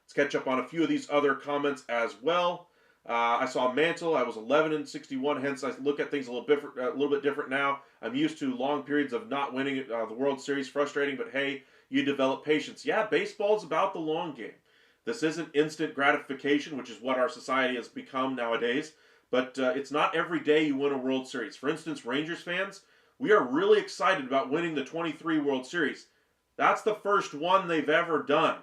S1: Let's catch up on a few of these other comments as well. I saw Mantle. I was 11-61, hence I look at things a little bit different now. I'm used to long periods of not winning the World Series, frustrating, but hey, you develop patience. Yeah, baseball's about the long game. This isn't instant gratification, which is what our society has become nowadays, but it's not every day you win a World Series. For instance, Rangers fans, we are really excited about winning the 23 World Series. That's the first one they've ever done.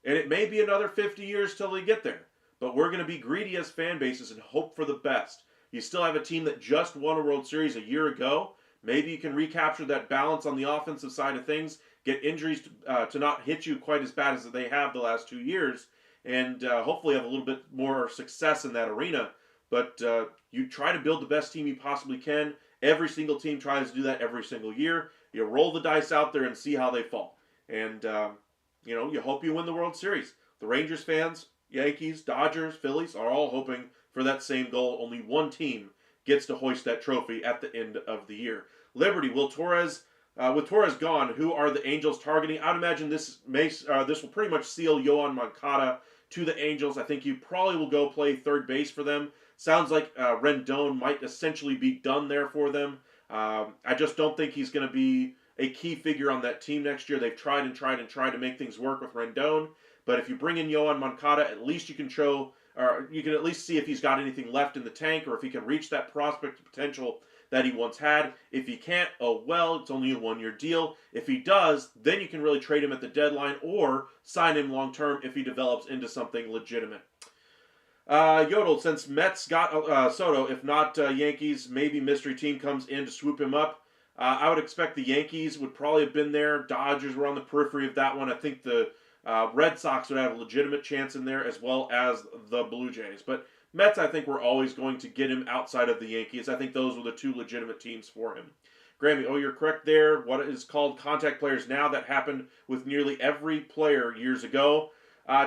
S1: And it may be another 50 years till they get there. But we're going to be greedy as fan bases and hope for the best. You still have a team that just won a World Series a year ago. Maybe you can recapture that balance on the offensive side of things, get injuries to not hit you quite as bad as they have the last 2 years, and hopefully have a little bit more success in that arena. But you try to build the best team you possibly can. Every single team tries to do that every single year. You roll the dice out there and see how they fall. And, you hope you win the World Series. The Rangers fans, Yankees, Dodgers, Phillies are all hoping for that same goal. Only one team gets to hoist that trophy at the end of the year. Liberty, with Torres gone, who are the Angels targeting? I'd imagine this will pretty much seal Yohan Moncada to the Angels. I think he probably will go play third base for them. Sounds like Rendon might essentially be done there for them. I just don't think he's going to be a key figure on that team next year. They've tried to make things work with Rendon. But if you bring in Yohan Moncada, at least you can at least see if he's got anything left in the tank, or if he can reach that prospect potential that he once had. If he can't, oh well, it's only a 1 year deal. If he does, then you can really trade him at the deadline or sign him long term if he develops into something legitimate. Yodel, since Mets got Soto, if not Yankees, maybe mystery team comes in to swoop him up. I would expect the Yankees would probably have been there. Dodgers were on the periphery of that one. I think the Red Sox would have a legitimate chance in there, as well as the Blue Jays. But Mets, I think, were always going to get him outside of the Yankees. I think those were the two legitimate teams for him. Grammy, oh, you're correct there. What is called contact players now, that happened with nearly every player years ago.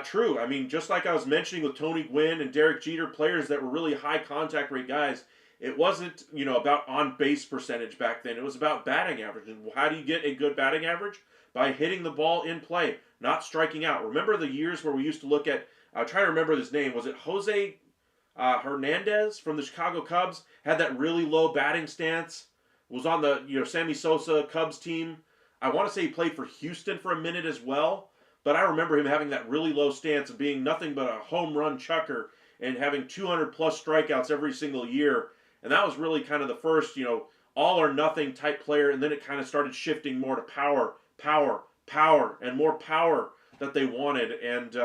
S1: True. I mean, just like I was mentioning with Tony Gwynn and Derek Jeter, players that were really high contact rate guys, it wasn't, about on base percentage back then. It was about batting average. And how do you get a good batting average? By hitting the ball in play, not striking out. Remember the years where we used to look at, I'm trying to remember his name. Was it Jose Hernandez from the Chicago Cubs? Had that really low batting stance. Was on the Sammy Sosa Cubs team. I want to say he played for Houston for a minute as well. But I remember him having that really low stance and being nothing but a home run chucker and having 200 plus strikeouts every single year. And that was really kind of the first, all or nothing type player. And then it kind of started shifting more to power, and more power that they wanted. And,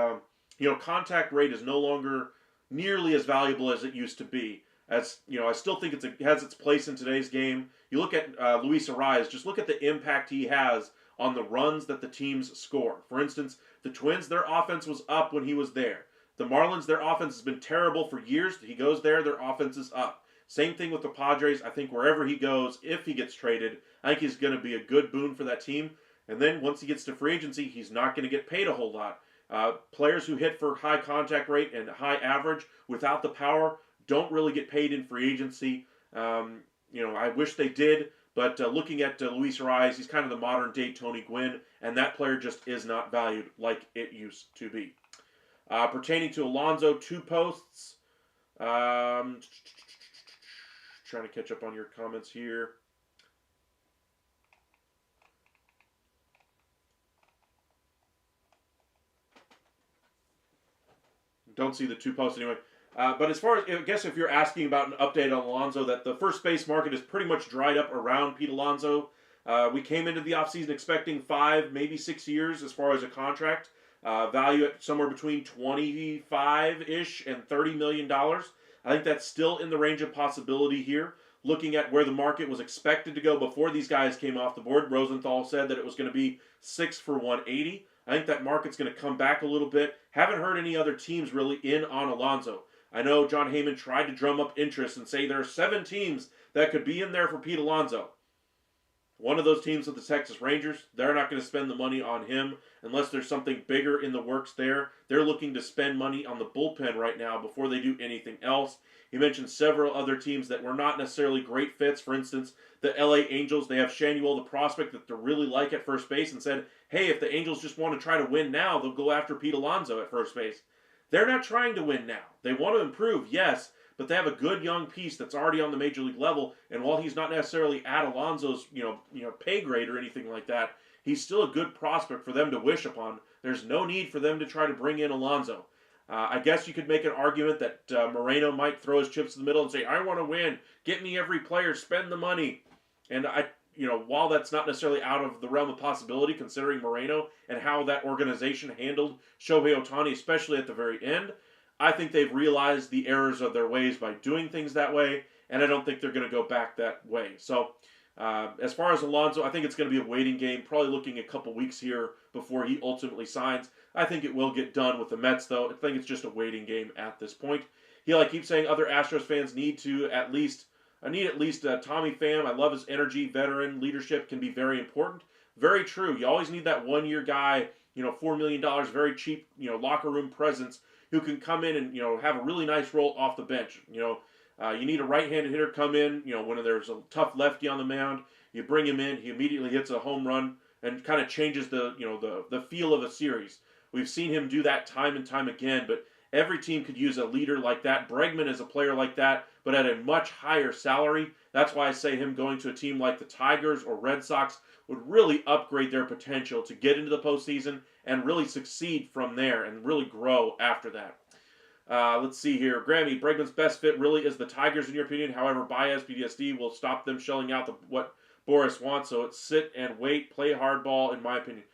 S1: contact rate is no longer nearly as valuable as it used to be. As I still think it has its place in today's game. You look at Luis Ariz, just look at the impact he has on the runs that the teams score. For instance, the Twins, their offense was up when he was there. The Marlins, their offense has been terrible for years. He goes there, their offense is up. Same thing with the Padres. I think wherever he goes, if he gets traded, I think he's going to be a good boon for that team. And then once he gets to free agency, he's not going to get paid a whole lot. Players who hit for high contact rate and high average without the power don't really get paid in free agency. I wish they did, but looking at Luis Ariz, he's kind of the modern day Tony Gwynn, and that player just is not valued like it used to be. Pertaining to Alonso, 2 posts. Trying to catch up on your comments here. Don't see the 2 posts anyway. But as far as, I guess if you're asking about an update on Alonso, that the first base market is pretty much dried up around Pete Alonso. We came into the offseason expecting 5, maybe 6 years as far as a contract. Value at somewhere between 25-ish and $30 million. I think that's still in the range of possibility here. Looking at where the market was expected to go before these guys came off the board, Rosenthal said that it was going to be 6 for 180. I think that market's going to come back a little bit. Haven't heard any other teams really in on Alonso. I know John Heyman tried to drum up interest and say there are 7 teams that could be in there for Pete Alonso. One of those teams with the Texas Rangers, they're not going to spend the money on him unless there's something bigger in the works there. They're looking to spend money on the bullpen right now before they do anything else. He mentioned several other teams that were not necessarily great fits. For instance, the LA Angels, they have Shanuel, the prospect that they really like at first base, and said, hey, if the Angels just want to try to win now, they'll go after Pete Alonso at first base. They're not trying to win now. They want to improve, yes, but they have a good young piece that's already on the major league level, and while he's not necessarily at Alonso's pay grade or anything like that, he's still a good prospect for them to wish upon. There's no need for them to try to bring in Alonso. I guess you could make an argument that Moreno might throw his chips in the middle and say, I want to win, get me every player, spend the money. And while that's not necessarily out of the realm of possibility, considering Moreno and how that organization handled Shohei Ohtani, especially at the very end, I think they've realized the errors of their ways by doing things that way, and I don't think they're going to go back that way. So, as far as Alonso, I think it's going to be a waiting game, probably looking a couple weeks here before he ultimately signs. I think it will get done with the Mets, though. I think it's just a waiting game at this point. I keep saying other Astros fans need at least Tommy Pham. I love his energy, veteran leadership can be very important. Very true. You always need that one-year guy, $4 million, very cheap, locker room presence who can come in and, have a really nice role off the bench. You need a right-handed hitter come in, when there's a tough lefty on the mound, you bring him in, he immediately hits a home run and kind of changes the feel of a series. We've seen him do that time and time again, but every team could use a leader like that. Bregman is a player like that, but at a much higher salary. That's why I say him going to a team like the Tigers or Red Sox would really upgrade their potential to get into the postseason and really succeed from there and really grow after that. Let's see here. Grammy, Bregman's best fit really is the Tigers in your opinion. However, Baez, PTSD will stop them shelling out what Boris wants. So it's sit and wait, play hardball in my opinion.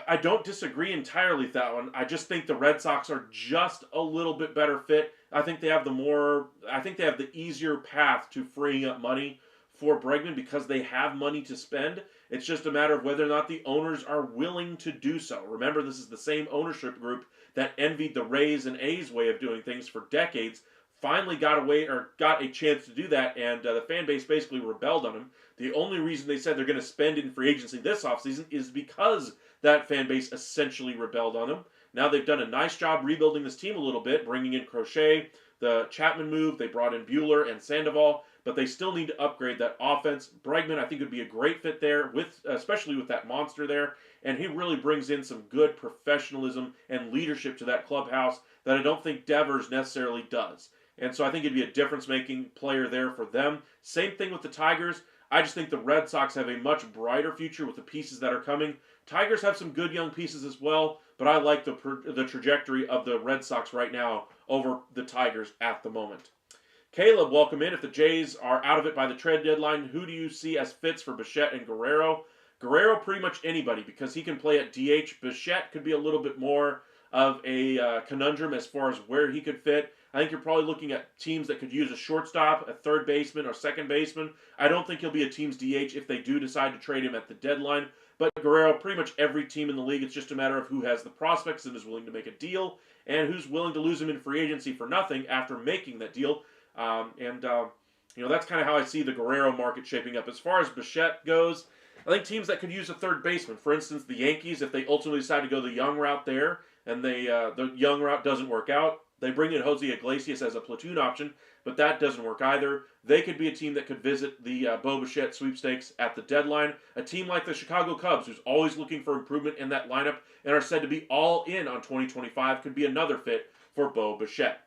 S1: I don't disagree entirely with that one. I just think the Red Sox are just a little bit better fit. I think they have the easier path to freeing up money for Bregman because they have money to spend. It's just a matter of whether or not the owners are willing to do so. Remember, this is the same ownership group that envied the Rays and A's way of doing things for decades. Finally got away or got a chance to do that, and the fan base basically rebelled on him. The only reason they said they're going to spend in free agency this offseason is because that fan base essentially rebelled on him. Now they've done a nice job rebuilding this team a little bit, bringing in Crochet, the Chapman move. They brought in Bueller and Sandoval, but they still need to upgrade that offense. Bregman, I think, would be a great fit there, especially with that monster there, and he really brings in some good professionalism and leadership to that clubhouse that I don't think Devers necessarily does. And so I think he'd be a difference-making player there for them. Same thing with the Tigers. I just think the Red Sox have a much brighter future with the pieces that are coming. Tigers have some good young pieces as well, but I like the trajectory of the Red Sox right now over the Tigers at the moment. Caleb, welcome in. If the Jays are out of it by the trade deadline, who do you see as fits for Bichette and Guerrero? Guerrero, pretty much anybody, because he can play at DH. Bichette could be a little bit more of a conundrum as far as where he could fit. I think you're probably looking at teams that could use a shortstop, a third baseman, or second baseman. I don't think he'll be a team's DH if they do decide to trade him at the deadline. But Guerrero, pretty much every team in the league, it's just a matter of who has the prospects and is willing to make a deal, and who's willing to lose him in free agency for nothing after making that deal. That's kind of how I see the Guerrero market shaping up. As far as Bichette goes, I think teams that could use a third baseman, for instance, the Yankees, if they ultimately decide to go the young route there, and the young route doesn't work out, they bring in Jose Iglesias as a platoon option, but that doesn't work either. They could be a team that could visit the Bo Bichette sweepstakes at the deadline. A team like the Chicago Cubs, who's always looking for improvement in that lineup and are said to be all in on 2025, could be another fit for Bo Bichette.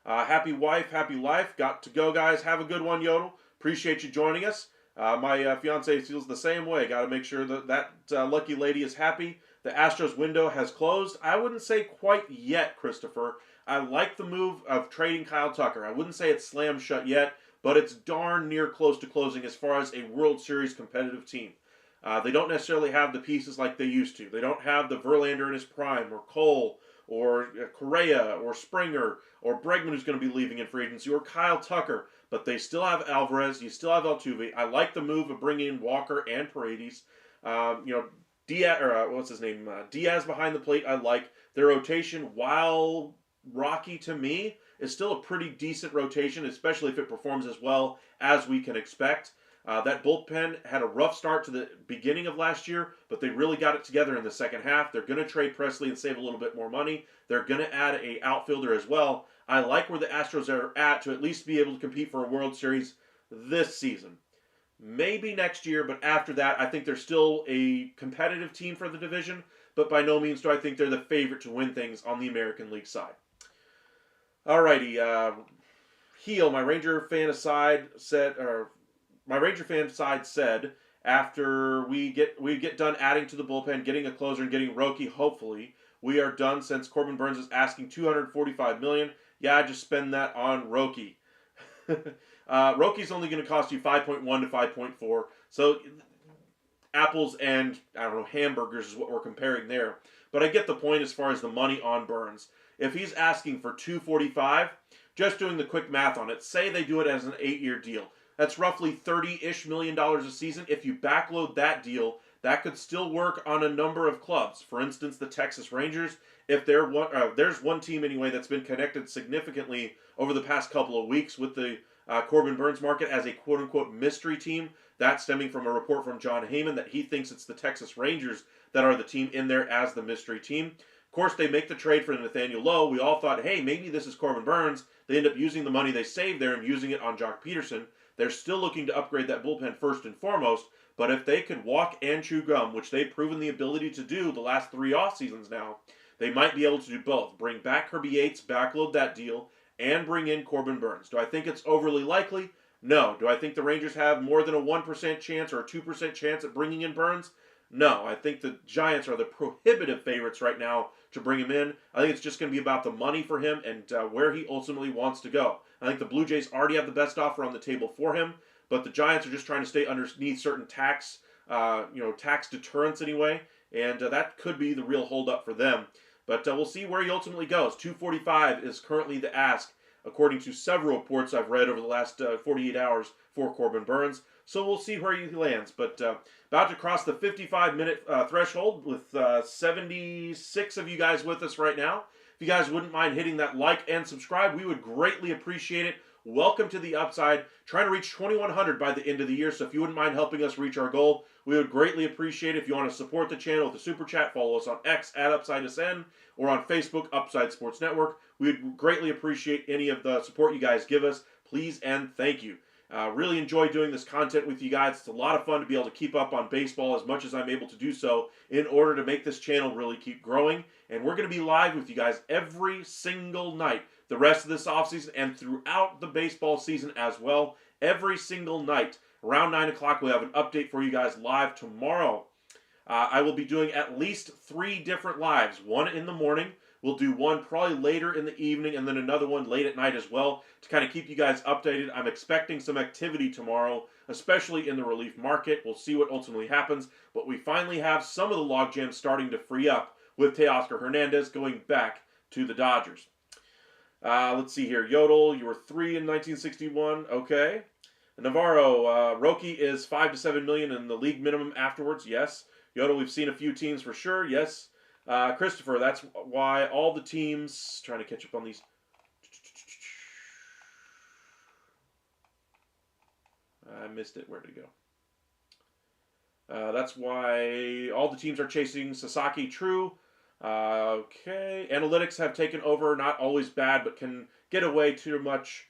S1: Happy wife, happy life. Got to go, guys. Have a good one, Yodel. Appreciate you joining us. My fiance feels the same way. Got to make sure that lucky lady is happy. The Astros window has closed. I wouldn't say quite yet, Christopher. I like the move of trading Kyle Tucker. I wouldn't say it's slammed shut yet, but it's darn near close to closing as far as a World Series competitive team. They don't necessarily have the pieces like they used to. They don't have the Verlander in his prime, or Cole, or Correa, or Springer, or Bregman, who's going to be leaving in free agency, or Kyle Tucker. But they still have Alvarez. You still have Altuve. I like the move of bringing in Walker and Paredes. Diaz behind the plate, I like. Their rotation, while rocky to me, is still a pretty decent rotation, especially if it performs as well as we can expect. That bullpen had a rough start to the beginning of last year, but they really got it together in the second half. They're going to trade Presley and save a little bit more money. They're going to add a outfielder as well. I like where the Astros are at to at least be able to compete for a World Series this season. Maybe next year, but after that, I think they're still a competitive team for the division, but by no means do I think they're the favorite to win things on the American League side. Alrighty, Heel, my Ranger fan side said after we get done adding to the bullpen, getting a closer and getting Roki, hopefully we are done since Corbin Burnes is asking $245 million. Yeah, I just spend that on Roki. Roki's only going to cost you 5.1 to 5.4. So apples and, hamburgers is what we're comparing there. But I get the point as far as the money on Burnes. If he's asking for $245, just doing the quick math on it, say they do it as an 8-year deal. That's roughly $30-ish million a season. If you backload that deal, that could still work on a number of clubs. For instance, the Texas Rangers. If there's one team anyway that's been connected significantly over the past couple of weeks with the Corbin Burnes market as a quote-unquote mystery team. That's stemming from a report from John Heyman that he thinks it's the Texas Rangers that are the team in there as the mystery team. Of course, they make the trade for Nathaniel Lowe. We all thought, hey, maybe this is Corbin Burnes. They end up using the money they saved there and using it on Jock Peterson. They're still looking to upgrade that bullpen first and foremost, but if they could walk and chew gum, which they've proven the ability to do the last 3 off seasons now, they might be able to do both. Bring back Kirby Yates, backload that deal, and bring in Corbin Burnes. Do I think it's overly likely? No. Do I think the Rangers have more than a 1% chance or a 2% chance at bringing in Burnes? No. I think the Giants are the prohibitive favorites right now to bring him in. I think it's just going to be about the money for him and where he ultimately wants to go. I think the Blue Jays already have the best offer on the table for him, but the Giants are just trying to stay underneath certain tax deterrence anyway, and that could be the real holdup for them. But we'll see where he ultimately goes. $245 is currently the ask. according to several reports I've read over the last 48 hours for Corbin Burnes. So we'll see where he lands. But about to cross the 55-minute threshold with 76 of you guys with us right now. If you guys wouldn't mind hitting that like and subscribe, we would greatly appreciate it. Welcome to the Upside. Trying to reach 2,100 by the end of the year, so if you wouldn't mind helping us reach our goal, we would greatly appreciate it. If you want to support the channel with a super chat, follow us on X at UpsideSN or on Facebook, Upside Sports Network. We would greatly appreciate any of the support you guys give us. Please and thank you. Really enjoy doing this content with you guys. It's a lot of fun to be able to keep up on baseball as much as I'm able to do so in order to make this channel really keep growing. And we're going to be live with you guys every single night the rest of this offseason and throughout the baseball season as well. Every single night around 9 o'clock, we'll have an update for you guys live tomorrow. I will be doing at least 3 different lives. One in the morning. We'll do one probably later in the evening and then another one late at night as well to kind of keep you guys updated. I'm expecting some activity tomorrow, especially in the relief market. We'll see what ultimately happens. But we finally have some of the logjams starting to free up with Teoscar Hernandez going back to the Dodgers. Let's see here. Yodel, you were 3 in 1961. Okay. Navarro, Roki is 5 to 7 million in the league minimum afterwards. Yes. Yodel, we've seen a few teams for sure. Yes. Christopher, that's why all the teams, trying to catch up on these. I missed it. Where'd it go? That's why all the teams are chasing Sasaki. True. Okay. Analytics have taken over. Not always bad, but can get away too much.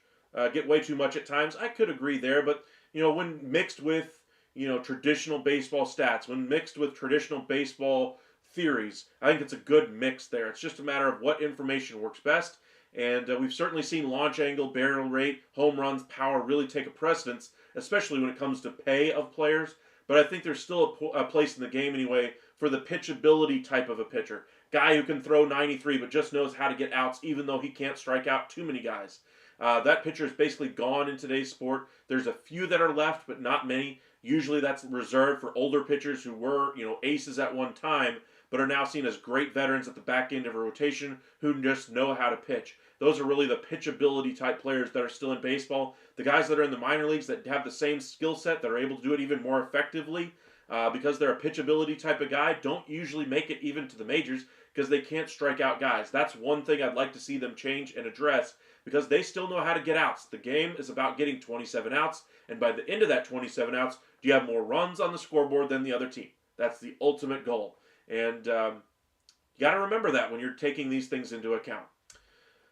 S1: Get way too much at times. I could agree there, but when mixed with traditional baseball stats, when mixed with traditional baseball theories, I think it's a good mix there. It's just a matter of what information works best. And we've certainly seen launch angle, barrel rate, home runs, power really take a precedence, especially when it comes to pay of players. But I think there's still a place in the game anyway for the pitchability type of a pitcher. Guy who can throw 93 but just knows how to get outs even though he can't strike out too many guys. That pitcher is basically gone in today's sport. There's a few that are left, but not many. Usually that's reserved for older pitchers who were, aces at one time, but are now seen as great veterans at the back end of a rotation who just know how to pitch. Those are really the pitchability type players that are still in baseball. The guys that are in the minor leagues that have the same skill set, that are able to do it even more effectively, because they're a pitchability type of guy, don't usually make it even to the majors because they can't strike out guys. That's one thing I'd like to see them change and address, because they still know how to get outs. The game is about getting 27 outs, and by the end of that 27 outs, do you have more runs on the scoreboard than the other team? That's the ultimate goal. And you got to remember that when you're taking these things into account.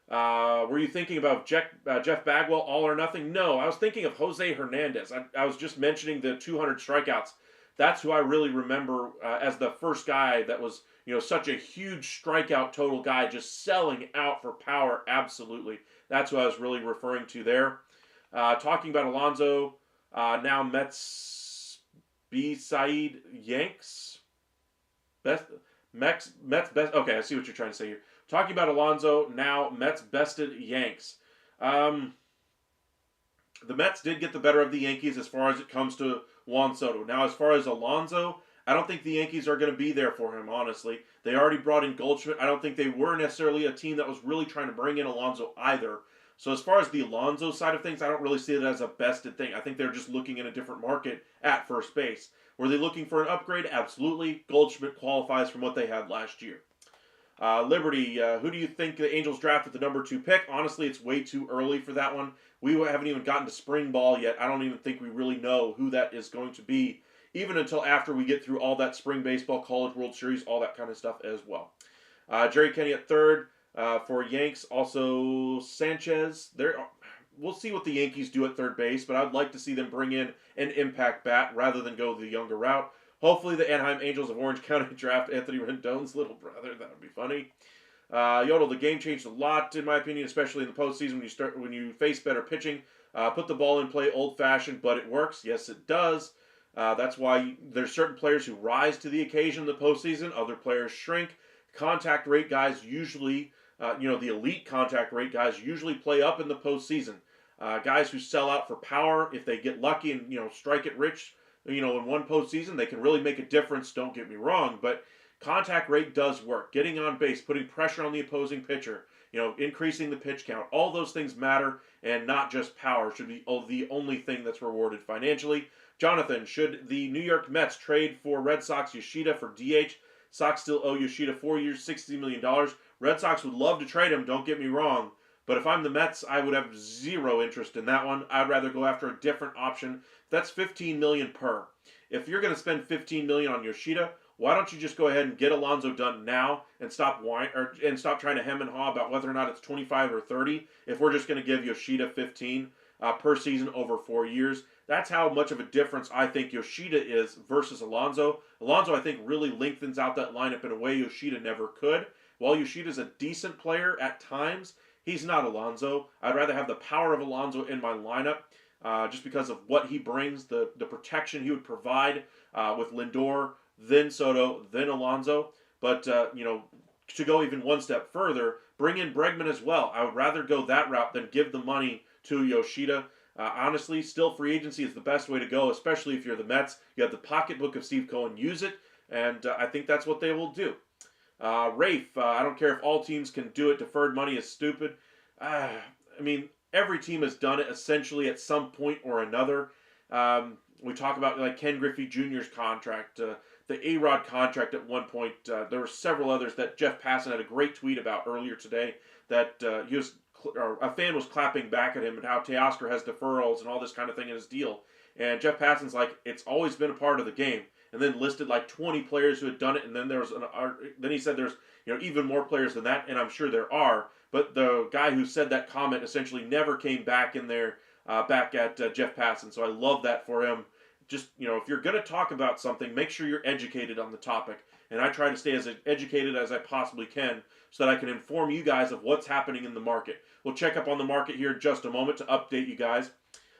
S1: Were you thinking about Jeff Bagwell, all or nothing? No, I was thinking of Jose Hernandez. I was just mentioning the 200 strikeouts. That's who I really remember as the first guy that was, such a huge strikeout total guy, just selling out for power. Absolutely. That's who I was really referring to there. Talking about Alonso, now Mets B-side Yanks. Mets best. Okay, I see what you're trying to say here. Talking about Alonso, now Mets bested Yanks. The Mets did get the better of the Yankees as far as it comes to Juan Soto. Now, as far as Alonso, I don't think the Yankees are going to be there for him, honestly. They already brought in Goldschmidt. I don't think they were necessarily a team that was really trying to bring in Alonso either. So as far as the Alonso side of things, I don't really see it as a bested thing. I think they're just looking in a different market at first base. Were they looking for an upgrade? Absolutely. Goldschmidt qualifies from what they had last year. Liberty, who do you think the Angels draft at the number 2 pick? Honestly, it's way too early for that one. We haven't even gotten to spring ball yet. I don't even think we really know who that is going to be, even until after we get through all that spring baseball, College World Series, all that kind of stuff as well. Jerry Kenny at third for Yanks. Also Sanchez. We'll see what the Yankees do at third base, but I'd like to see them bring in an impact bat rather than go the younger route. Hopefully the Anaheim Angels of Orange County draft Anthony Rendon's little brother. That would be funny. Yodel, the game changed a lot, in my opinion, especially in the postseason when you face better pitching. Put the ball in play old-fashioned, but it works. Yes, it does. That's why there's certain players who rise to the occasion in the postseason. Other players shrink. Contact rate guys usually, the elite contact rate guys usually play up in the postseason. Guys who sell out for power, if they get lucky and, strike it rich, in one postseason, they can really make a difference, don't get me wrong, but contact rate does work. Getting on base, putting pressure on the opposing pitcher, increasing the pitch count. All those things matter, and not just power should be the only thing that's rewarded financially. Jonathan, should the New York Mets trade for Red Sox Yoshida for DH? Sox still owe Yoshida 4 years, $60 million. Red Sox would love to trade him, don't get me wrong. But if I'm the Mets, I would have zero interest in that one. I'd rather go after a different option. That's $15 million per. If you're going to spend $15 million on Yoshida, why don't you just go ahead and get Alonso done now and stop trying to hem and haw about whether or not it's 25 or 30? If we're just going to give Yoshida 15 per season over 4 years, that's how much of a difference I think Yoshida is versus Alonso. Alonso, I think, really lengthens out that lineup in a way Yoshida never could. While Yoshida's a decent player at times, he's not Alonso. I'd rather have the power of Alonso in my lineup just because of what he brings, the protection he would provide with Lindor, then Soto, then Alonso. But, to go even one step further, bring in Bregman as well. I would rather go that route than give the money to Yoshida. Honestly, still free agency is the best way to go, especially if you're the Mets. You have the pocketbook of Steve Cohen. Use it, and I think that's what they will do. Rafe, I don't care if all teams can do it. Deferred money is stupid. Every team has done it essentially at some point or another. We talk about like Ken Griffey Jr.'s contract, the A-Rod contract at one point. There were several others that Jeff Passan had a great tweet about earlier today that a fan was clapping back at him and how Teoscar has deferrals and all this kind of thing in his deal. And Jeff Passan's like, it's always been a part of the game. And then listed like 20 players who had done it, and then then he said there's even more players than that, and I'm sure there are. But the guy who said that comment essentially never came back in there back at Jeff Passan. So I love that for him. Just if you're going to talk about something, make sure you're educated on the topic. And I try to stay as educated as I possibly can so that I can inform you guys of what's happening in the market. We'll check up on the market here in just a moment to update you guys.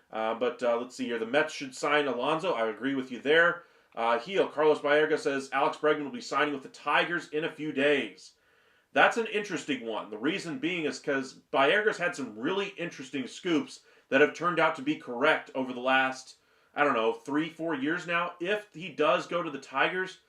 S1: But let's see here. The Mets should sign Alonso. I agree with you there. Carlos Baerga says Alex Bregman will be signing with the Tigers in a few days. That's an interesting one. The reason being is because Baerga's had some really interesting scoops that have turned out to be correct over the last, 3-4 years now. If he does go to the Tigers,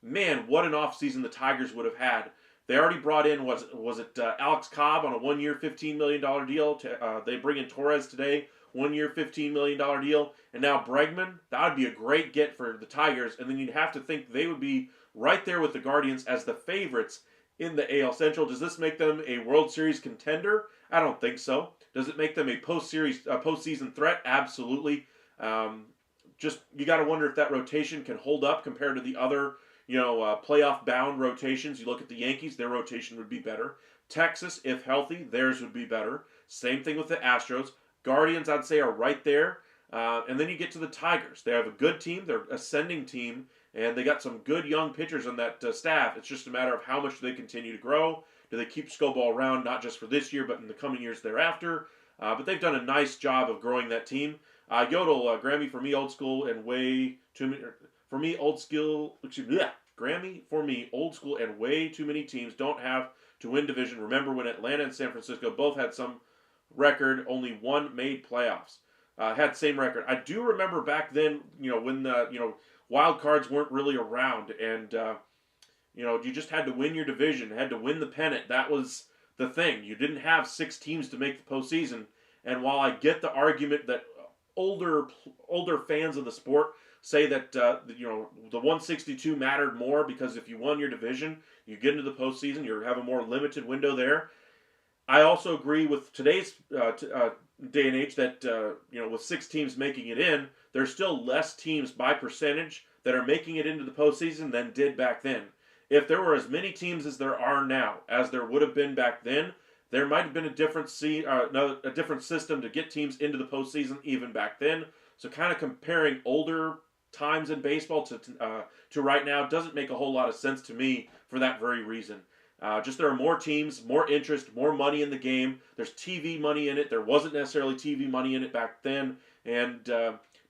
S1: man, what an offseason the Tigers would have had. They already brought in, was it Alex Cobb on a 1-year, $15 million deal. They bring in Torres today, 1-year, $15 million deal. And now Bregman, that would be a great get for the Tigers. And then you'd have to think they would be right there with the Guardians as the favorites in the AL Central. Does this make them a World Series contender? I don't think so. Does it make them a postseason threat? Absolutely. You got to wonder if that rotation can hold up compared to the other, playoff-bound rotations. You look at the Yankees, their rotation would be better. Texas, if healthy, theirs would be better. Same thing with the Astros. Guardians, I'd say, are right there. And then you get to the Tigers. They have a good team. They're an ascending team. And they got some good young pitchers on that staff. It's just a matter of how much they continue to grow. Do they keep Scoball around, not just for this year, but in the coming years thereafter? But they've done a nice job of growing that team. Yodel, Grammy for me, old school and way too many. For me, old school. Grammy for me, old school and way too many teams don't have to win division. Remember when Atlanta and San Francisco both had some record, only one made playoffs. Had same record. I do remember back then, when the wild cards weren't really around, and you just had to win your division, had to win the pennant. That was the thing. You didn't have 6 teams to make the postseason. And while I get the argument that older fans of the sport say that the 162 mattered more because if you won your division, you get into the postseason, you have a more limited window there. I also agree with today's day and age that with 6 teams making it in, there's still less teams by percentage that are making it into the postseason than did back then. If there were as many teams as there are now, as there would have been back then, there might have been a different system to get teams into the postseason even back then. So kind of comparing older times in baseball to right now doesn't make a whole lot of sense to me for that very reason. Just there are more teams, more interest, more money in the game. There's TV money in it. There wasn't necessarily TV money in it back then. And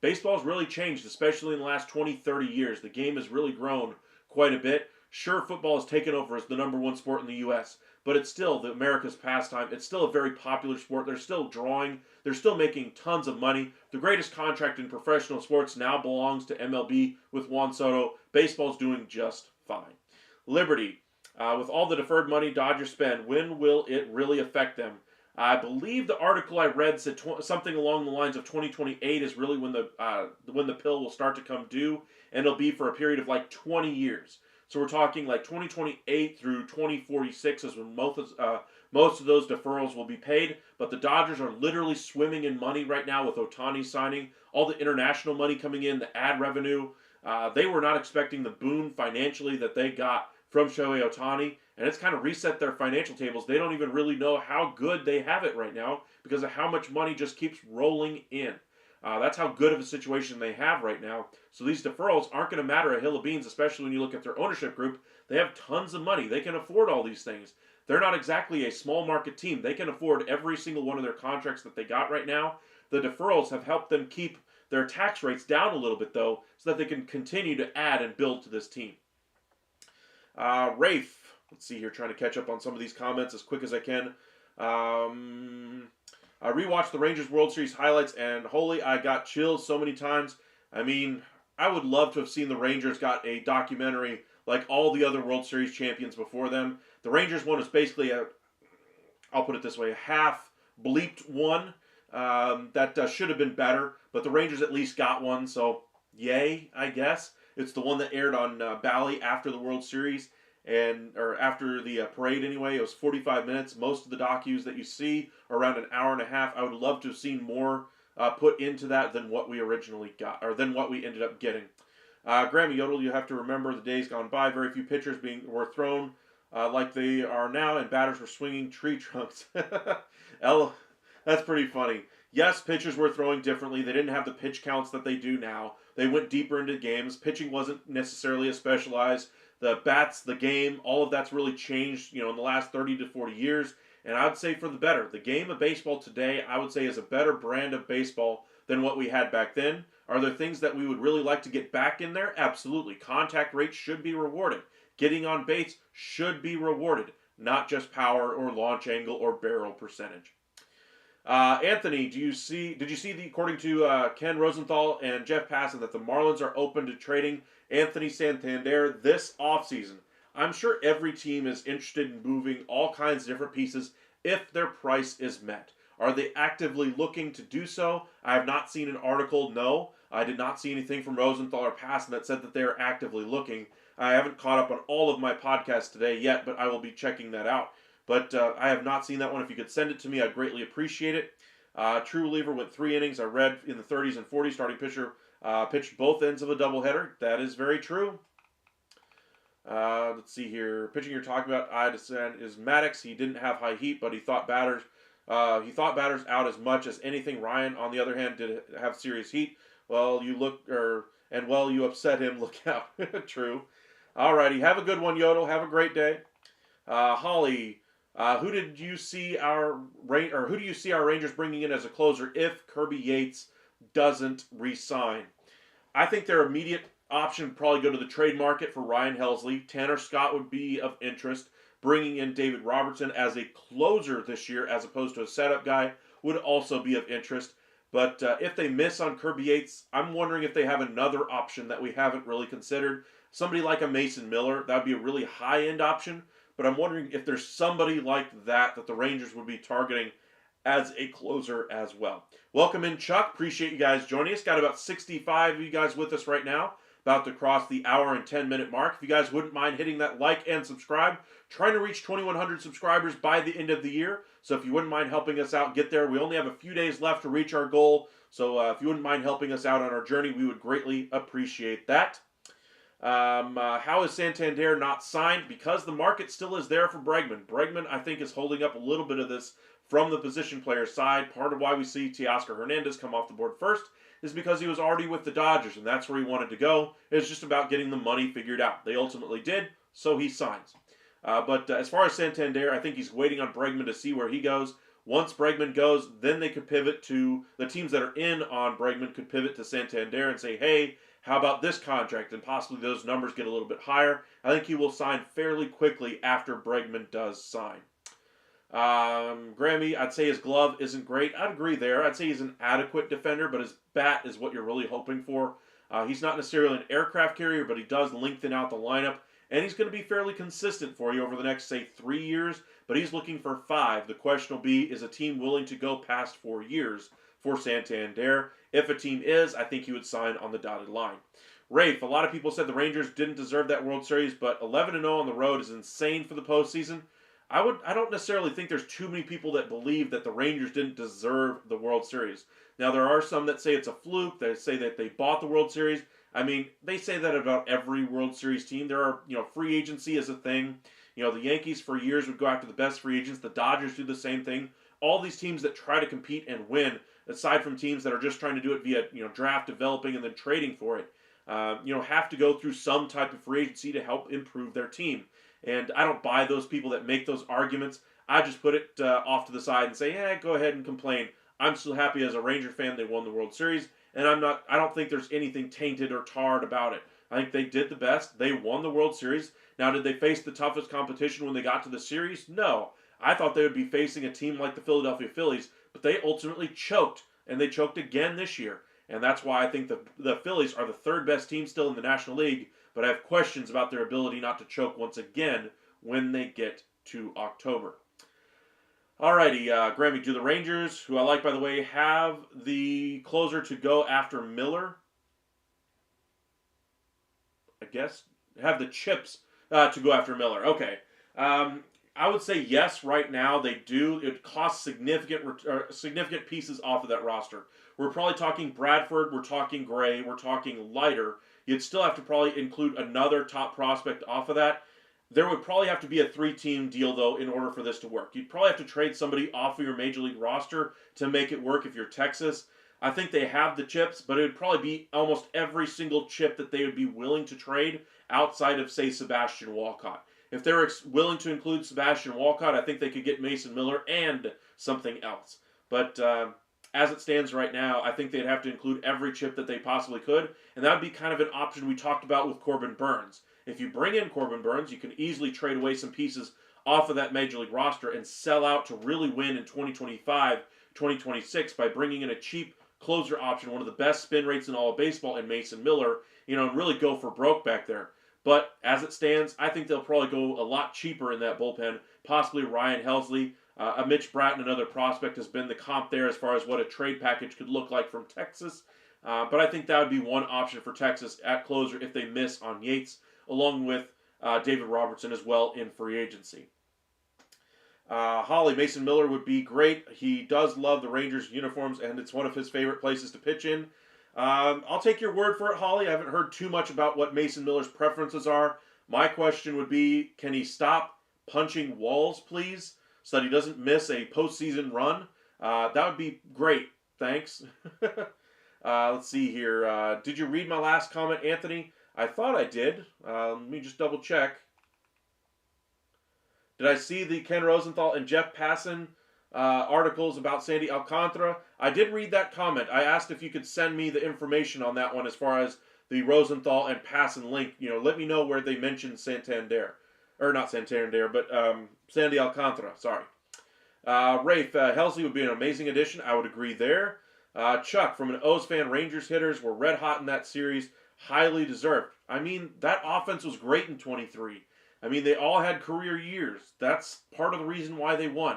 S1: baseball's really changed, especially in the last 20, 30 years. The game has really grown quite a bit. Sure, football has taken over as the #1 sport in the U.S., but it's still the America's pastime. It's still a very popular sport. They're still drawing. They're still making tons of money. The greatest contract in professional sports now belongs to MLB with Juan Soto. Baseball's doing just fine. Liberty. With all the deferred money Dodgers spend, when will it really affect them? I believe the article I read said something along the lines of 2028 is really when the pill will start to come due, and it'll be for a period of like 20 years. So we're talking like 2028 through 2046 is when most of those deferrals will be paid. But the Dodgers are literally swimming in money right now with Ohtani signing, all the international money coming in, the ad revenue. They were not expecting the boon financially that they got from Shohei Ohtani, and it's kind of reset their financial tables. They don't even really know how good they have it right now because of how much money just keeps rolling in. That's how good of a situation they have right now. So these deferrals aren't going to matter a hill of beans, especially when you look at their ownership group. They have tons of money. They can afford all these things. They're not exactly a small market team. They can afford every single one of their contracts that they got right now. The deferrals have helped them keep their tax rates down a little bit, though, so that they can continue to add and build to this team. Rafe, let's see here, trying to catch up on some of these comments as quick as I can. I rewatched the Rangers World Series highlights, and holy, I got chills so many times. I mean, I would love to have seen the Rangers got a documentary like all the other World Series champions before them. The Rangers one is basically I'll put it this way, a half bleeped one that should have been better, but the Rangers at least got one, so yay, I guess. It's the one that aired on Bally after the World Series, or after the parade anyway. It was 45 minutes. Most of the docus that you see are around an hour and a half. I would love to have seen more put into that than what we originally got, or than what we ended up getting. Grammy Yodel, you have to remember the days gone by. Very few pitchers were thrown like they are now, and batters were swinging tree trunks. That's pretty funny. Yes, pitchers were throwing differently. They didn't have the pitch counts that they do now. They went deeper into games. Pitching wasn't necessarily as specialized. The bats, the game, all of that's really changed, in the last 30 to 40 years. And I would say for the better. The game of baseball today, I would say, is a better brand of baseball than what we had back then. Are there things that we would really like to get back in there? Absolutely. Contact rates should be rewarded. Getting on base should be rewarded. Not just power or launch angle or barrel percentage. Anthony, did you see according to Ken Rosenthal and Jeff Passan, that the Marlins are open to trading Anthony Santander this offseason? I'm sure every team is interested in moving all kinds of different pieces if their price is met. Are they actively looking to do so? I have not seen an article, no. I did not see anything from Rosenthal or Passan that said that they are actively looking. I haven't caught up on all of my podcasts today yet, but I will be checking that out. But I have not seen that one. If you could send it to me, I'd greatly appreciate it. True reliever went 3 innings. I read in the 30s and 40s. Starting pitcher pitched both ends of a doubleheader. That is very true. Let's see here. Pitching you're talking about, I understand, is Maddox. He didn't have high heat, but he thought batters out as much as anything. Ryan, on the other hand, did have serious heat. Well, you upset him. Look out. True. Alrighty. Have a good one, Yodel. Have a great day. Holly. Who do you see our Rangers bringing in as a closer if Kirby Yates doesn't re-sign? I think their immediate option would probably go to the trade market for Ryan Helsley. Tanner Scott would be of interest. Bringing in David Robertson as a closer this year as opposed to a setup guy would also be of interest. But if they miss on Kirby Yates, I'm wondering if they have another option that we haven't really considered. Somebody like a Mason Miller, that would be a really high-end option. But I'm wondering if there's somebody like that the Rangers would be targeting as a closer as well. Welcome in, Chuck. Appreciate you guys joining us. Got about 65 of you guys with us right now. About to cross the hour and 10-minute mark. If you guys wouldn't mind hitting that like and subscribe. Trying to reach 2,100 subscribers by the end of the year. So if you wouldn't mind helping us out, get there. We only have a few days left to reach our goal. So if you wouldn't mind helping us out on our journey, we would greatly appreciate that. How is Santander not signed? Because the market still is there for Bregman. Bregman, I think, is holding up a little bit of this from the position player side. Part of why we see Teoscar Hernandez come off the board first is because he was already with the Dodgers, and that's where he wanted to go. It's just about getting the money figured out. They ultimately did, so he signs. But as far as Santander, I think he's waiting on Bregman to see where he goes. Once Bregman goes, then they could pivot to the teams that are in on Bregman could pivot to Santander and say, hey, how about this contract? And possibly those numbers get a little bit higher. I think he will sign fairly quickly after Bregman does sign. Grammy, I'd say his glove isn't great. I'd agree there. I'd say he's an adequate defender, but his bat is what you're really hoping for. He's not necessarily an aircraft carrier, but he does lengthen out the lineup. and he's going to be fairly consistent for you over the next, say, 3 years, but he's looking for 5. The question will be, is a team willing to go past 4 years for Santander? If a team is, I think he would sign on the dotted line. Rafe, a lot of people said the Rangers didn't deserve that World Series, but 11-0 on the road is insane for the postseason. I don't necessarily think there's too many people that believe that the Rangers didn't deserve the World Series. Now, there are some that say it's a fluke. They say that they bought the World Series. I mean, they say that about every World Series team. There are, free agency is a thing. The Yankees for years would go after the best free agents. The Dodgers do the same thing. All these teams that try to compete and win, aside from teams that are just trying to do it via, draft, developing, and then trading for it, have to go through some type of free agency to help improve their team. And I don't buy those people that make those arguments. I just put it off to the side and say, yeah, go ahead and complain. I'm still happy as a Ranger fan they won the World Series, and I don't think there's anything tainted or tarred about it. I think they did the best. They won the World Series. Now, did they face the toughest competition when they got to the series? No. I thought they would be facing a team like the Philadelphia Phillies, but they ultimately choked, and they choked again this year. And that's why I think the Phillies are the third best team still in the National League, but I have questions about their ability not to choke once again when they get to October. Alrighty, Grammy, do the Rangers, who I like by the way, have the closer to go after Miller? I guess. Have the chips to go after Miller. Okay. I would say yes right now they do. It costs significant pieces off of that roster. We're probably talking Bradford, we're talking Gray, we're talking Leiter. You'd still have to probably include another top prospect off of that. There would probably have to be a 3-team deal, though, in order for this to work. You'd probably have to trade somebody off of your Major League roster to make it work if you're Texas. I think they have the chips, but it would probably be almost every single chip that they would be willing to trade outside of, say, Sebastian Walcott. If they were willing to include Sebastian Walcott, I think they could get Mason Miller and something else. But as it stands right now, I think they'd have to include every chip that they possibly could, and that would be kind of an option we talked about with Corbin Burnes. If you bring in Corbin Burnes, you can easily trade away some pieces off of that Major League roster and sell out to really win in 2025, 2026 by bringing in a cheap closer option, one of the best spin rates in all of baseball, in Mason Miller, and really go for broke back there. But as it stands, I think they'll probably go a lot cheaper in that bullpen, possibly Ryan Helsley. A Mitch Bratton, another prospect, has been the comp there as far as what a trade package could look like from Texas. But I think that would be one option for Texas at closer if they miss on Yates, along with David Robertson as well in free agency. Holly, Mason Miller would be great. He does love the Rangers uniforms, and it's one of his favorite places to pitch in. I'll take your word for it, Holly. I haven't heard too much about what Mason Miller's preferences are. My question would be, can he stop punching walls, please, so that he doesn't miss a postseason run? That would be great. Thanks. Let's see here. Did you read my last comment, Anthony? I thought I did. Let me just double check. Did I see the Ken Rosenthal and Jeff Passan articles about Sandy Alcantara? I did read that comment. I asked if you could send me the information on that one as far as the Rosenthal and Passan link. Let me know where they mentioned Santander. Or not Santander, but Sandy Alcantara. Sorry. Rafe, Helsley would be an amazing addition. I would agree there. Chuck, from an O's fan, Rangers hitters were red hot in that series. Highly deserved. I mean, that offense was great in 23. I mean, they all had career years. That's part of the reason why they won.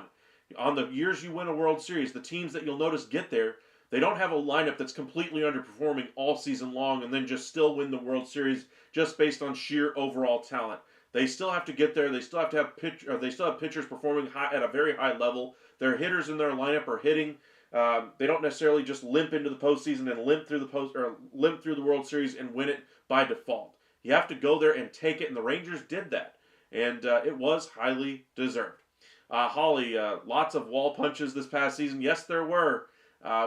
S1: On the years you win a World Series, the teams that you'll notice get there, they don't have a lineup that's completely underperforming all season long and then just still win the World Series just based on sheer overall talent. They still have to get there. They still have to have pitchers performing at a very high level. Their hitters in their lineup are hitting. They don't necessarily just limp into the postseason and limp through the World Series and win it by default. You have to go there and take it, and the Rangers did that, and it was highly deserved. Holly, lots of wall punches this past season. Yes, there were.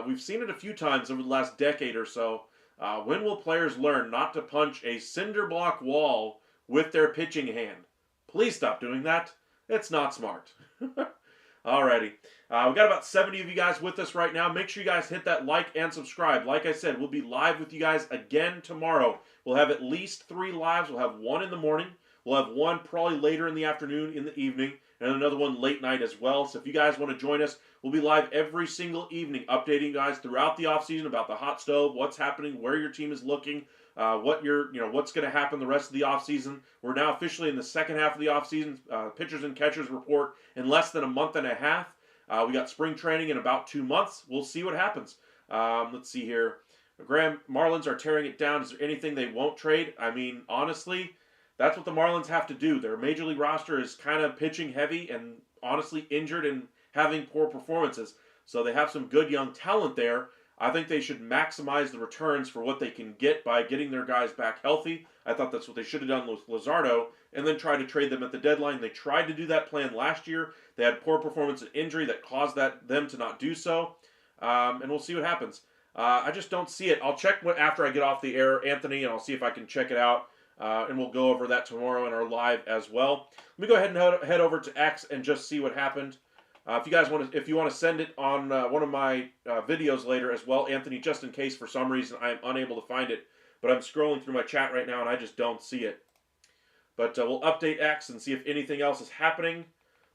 S1: We've seen it a few times over the last decade or so. When will players learn not to punch a cinder block wall with their pitching hand? Please stop doing that. It's not smart. Alrighty. We've got about 70 of you guys with us right now. Make sure you guys hit that like and subscribe. Like I said, we'll be live with you guys again tomorrow. We'll have at least 3 lives. We'll have one in the morning. We'll have one probably later in the afternoon, in the evening, and another one late night as well. So if you guys want to join us, we'll be live every single evening, updating you guys throughout the offseason about the hot stove, what's happening, where your team is looking, what's going to happen the rest of the offseason. We're now officially in the second half of the offseason. Pitchers and catchers report in less than a month and a half. We got spring training in about 2 months. We'll see what happens. Let's see here. Graham, Marlins are tearing it down. Is there anything they won't trade? I mean, honestly, that's what the Marlins have to do. Their major league roster is kind of pitching heavy and honestly injured and having poor performances. So they have some good young talent there. I think they should maximize the returns for what they can get by getting their guys back healthy. I thought that's what they should have done with Luzardo, and then try to trade them at the deadline. They tried to do that plan last year. They had poor performance and injury that caused them to not do so. And we'll see what happens. I just don't see it. I'll check after I get off the air, Anthony, and I'll see if I can check it out. And we'll go over that tomorrow in our live as well. Let me go ahead and head over to X and just see what happened. If you want to send it on one of my videos later as well, Anthony, just in case for some reason I am unable to find it. But I'm scrolling through my chat right now and I just don't see it. But we'll update X and see if anything else is happening.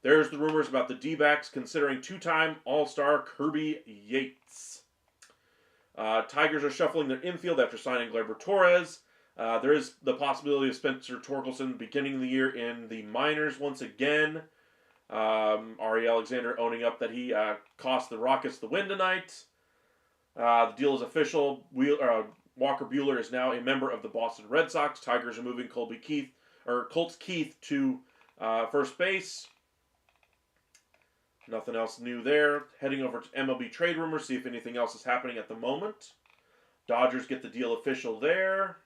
S1: There's the rumors about the D-backs considering two-time All-Star Kirby Yates. Tigers are shuffling their infield after signing Gleyber Torres. There is the possibility of Spencer Torkelson beginning the year in the minors once again. Ari Alexander owning up that he cost the Rockets the win tonight. The deal is official. Walker Buehler is now a member of the Boston Red Sox. Tigers are moving Colts Keith to first base. Nothing else new there. Heading over to MLB trade rumors, see if anything else is happening at the moment. Dodgers get the deal official there.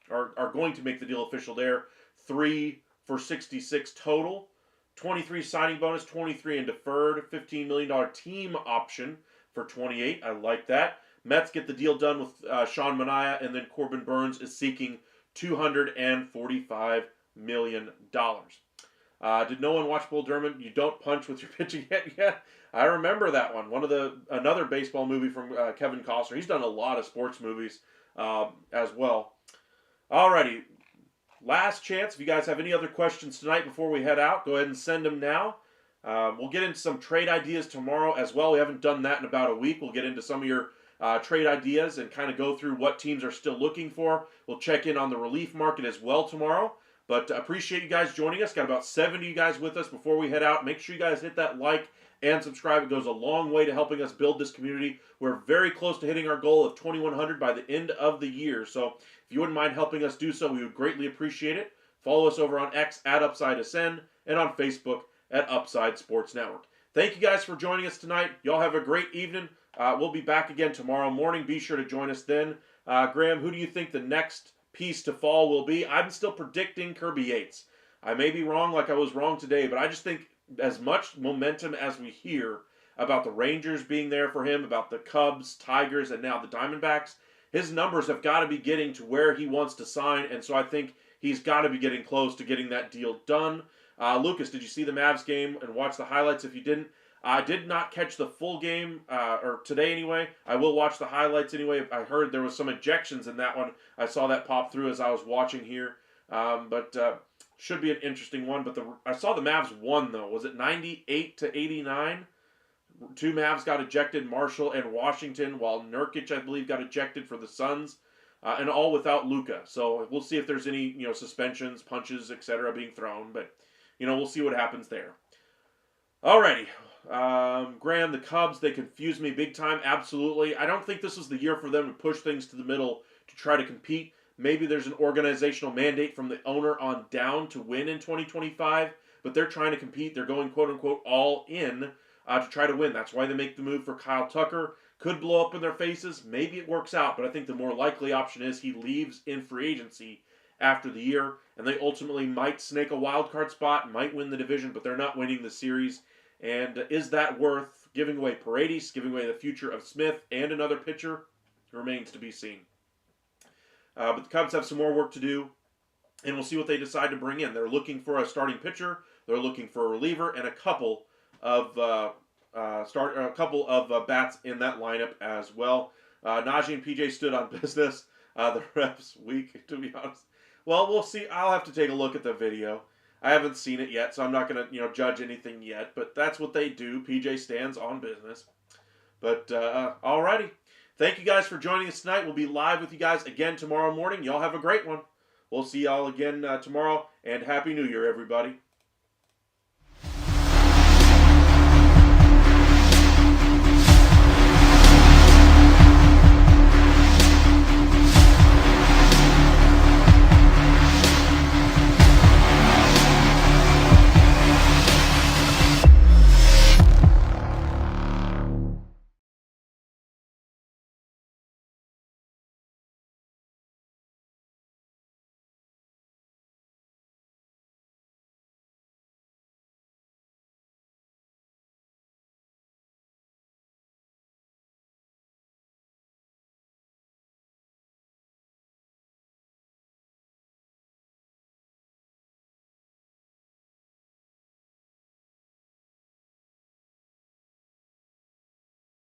S1: Are going to make the deal official there. 3 for $66 total. 23 signing bonus, 23 in deferred, $15 million team option for 28. I like that. Mets get the deal done with Sean Manaea, and then Corbin Burnes is seeking $245 million. Did no one watch Bull Durham? You don't punch with your pitching yet? Yeah, I remember that one. Another baseball movie from Kevin Costner. He's done a lot of sports movies as well. Alrighty. Last chance. If you guys have any other questions tonight before we head out, go ahead and send them now. We'll get into some trade ideas tomorrow as well. We haven't done that in about a week. We'll get into some of your trade ideas and kind of go through what teams are still looking for. We'll check in on the relief market as well tomorrow. But appreciate you guys joining us. Got about 70 of you guys with us before we head out. Make sure you guys hit that like and subscribe. It goes a long way to helping us build this community. We're very close to hitting our goal of 2,100 by the end of the year. So if you wouldn't mind helping us do so, we would greatly appreciate it. Follow us over on X at UpsideSN and on Facebook at Upside Sports Network. Thank you guys for joining us tonight. Y'all have a great evening. We'll be back again tomorrow morning. Be sure to join us then. Graham, who do you think the next piece to fall will be? I'm still predicting Kirby Yates. I may be wrong like I was wrong today, but I just think as much momentum as we hear about the Rangers being there for him, about the Cubs, Tigers, and now the Diamondbacks, his numbers have got to be getting to where he wants to sign, and so I think he's got to be getting close to getting that deal done. Lucas, did you see the Mavs game and watch the highlights? If you didn't, I did not catch the full game, or today anyway. I will watch the highlights anyway. I heard there was some ejections in that one. I saw that pop through as I was watching here. But should be an interesting one. But I saw the Mavs won, though. Was it 98-89? Two Mavs got ejected, Marshall and Washington, while Nurkic, I believe, got ejected for the Suns. And all without Luka. So we'll see if there's any, suspensions, punches, etc. being thrown. But, we'll see what happens there. Alrighty. Graham, the Cubs, they confused me big time. Absolutely. I don't think this is the year for them to push things to the middle to try to compete. Maybe there's an organizational mandate from the owner on down to win in 2025, but they're trying to compete. They're going, quote-unquote, all in to try to win. That's why they make the move for Kyle Tucker. Could blow up in their faces. Maybe it works out, but I think the more likely option is he leaves in free agency after the year, and they ultimately might snake a wild card spot, might win the division, but they're not winning the series. And is that worth giving away Paredes, giving away the future of Smith and another pitcher? Remains to be seen. But the Cubs have some more work to do, and we'll see what they decide to bring in. They're looking for a starting pitcher, they're looking for a reliever, and a couple of bats in that lineup as well. Najee and PJ stood on business. The refs weak, to be honest. Well, we'll see. I'll have to take a look at the video. I haven't seen it yet, so I'm not going to, judge anything yet. But that's what they do. PJ stands on business. But, alrighty. Thank you guys for joining us tonight. We'll be live with you guys again tomorrow morning. Y'all have a great one. We'll see y'all again tomorrow, and Happy New Year, everybody.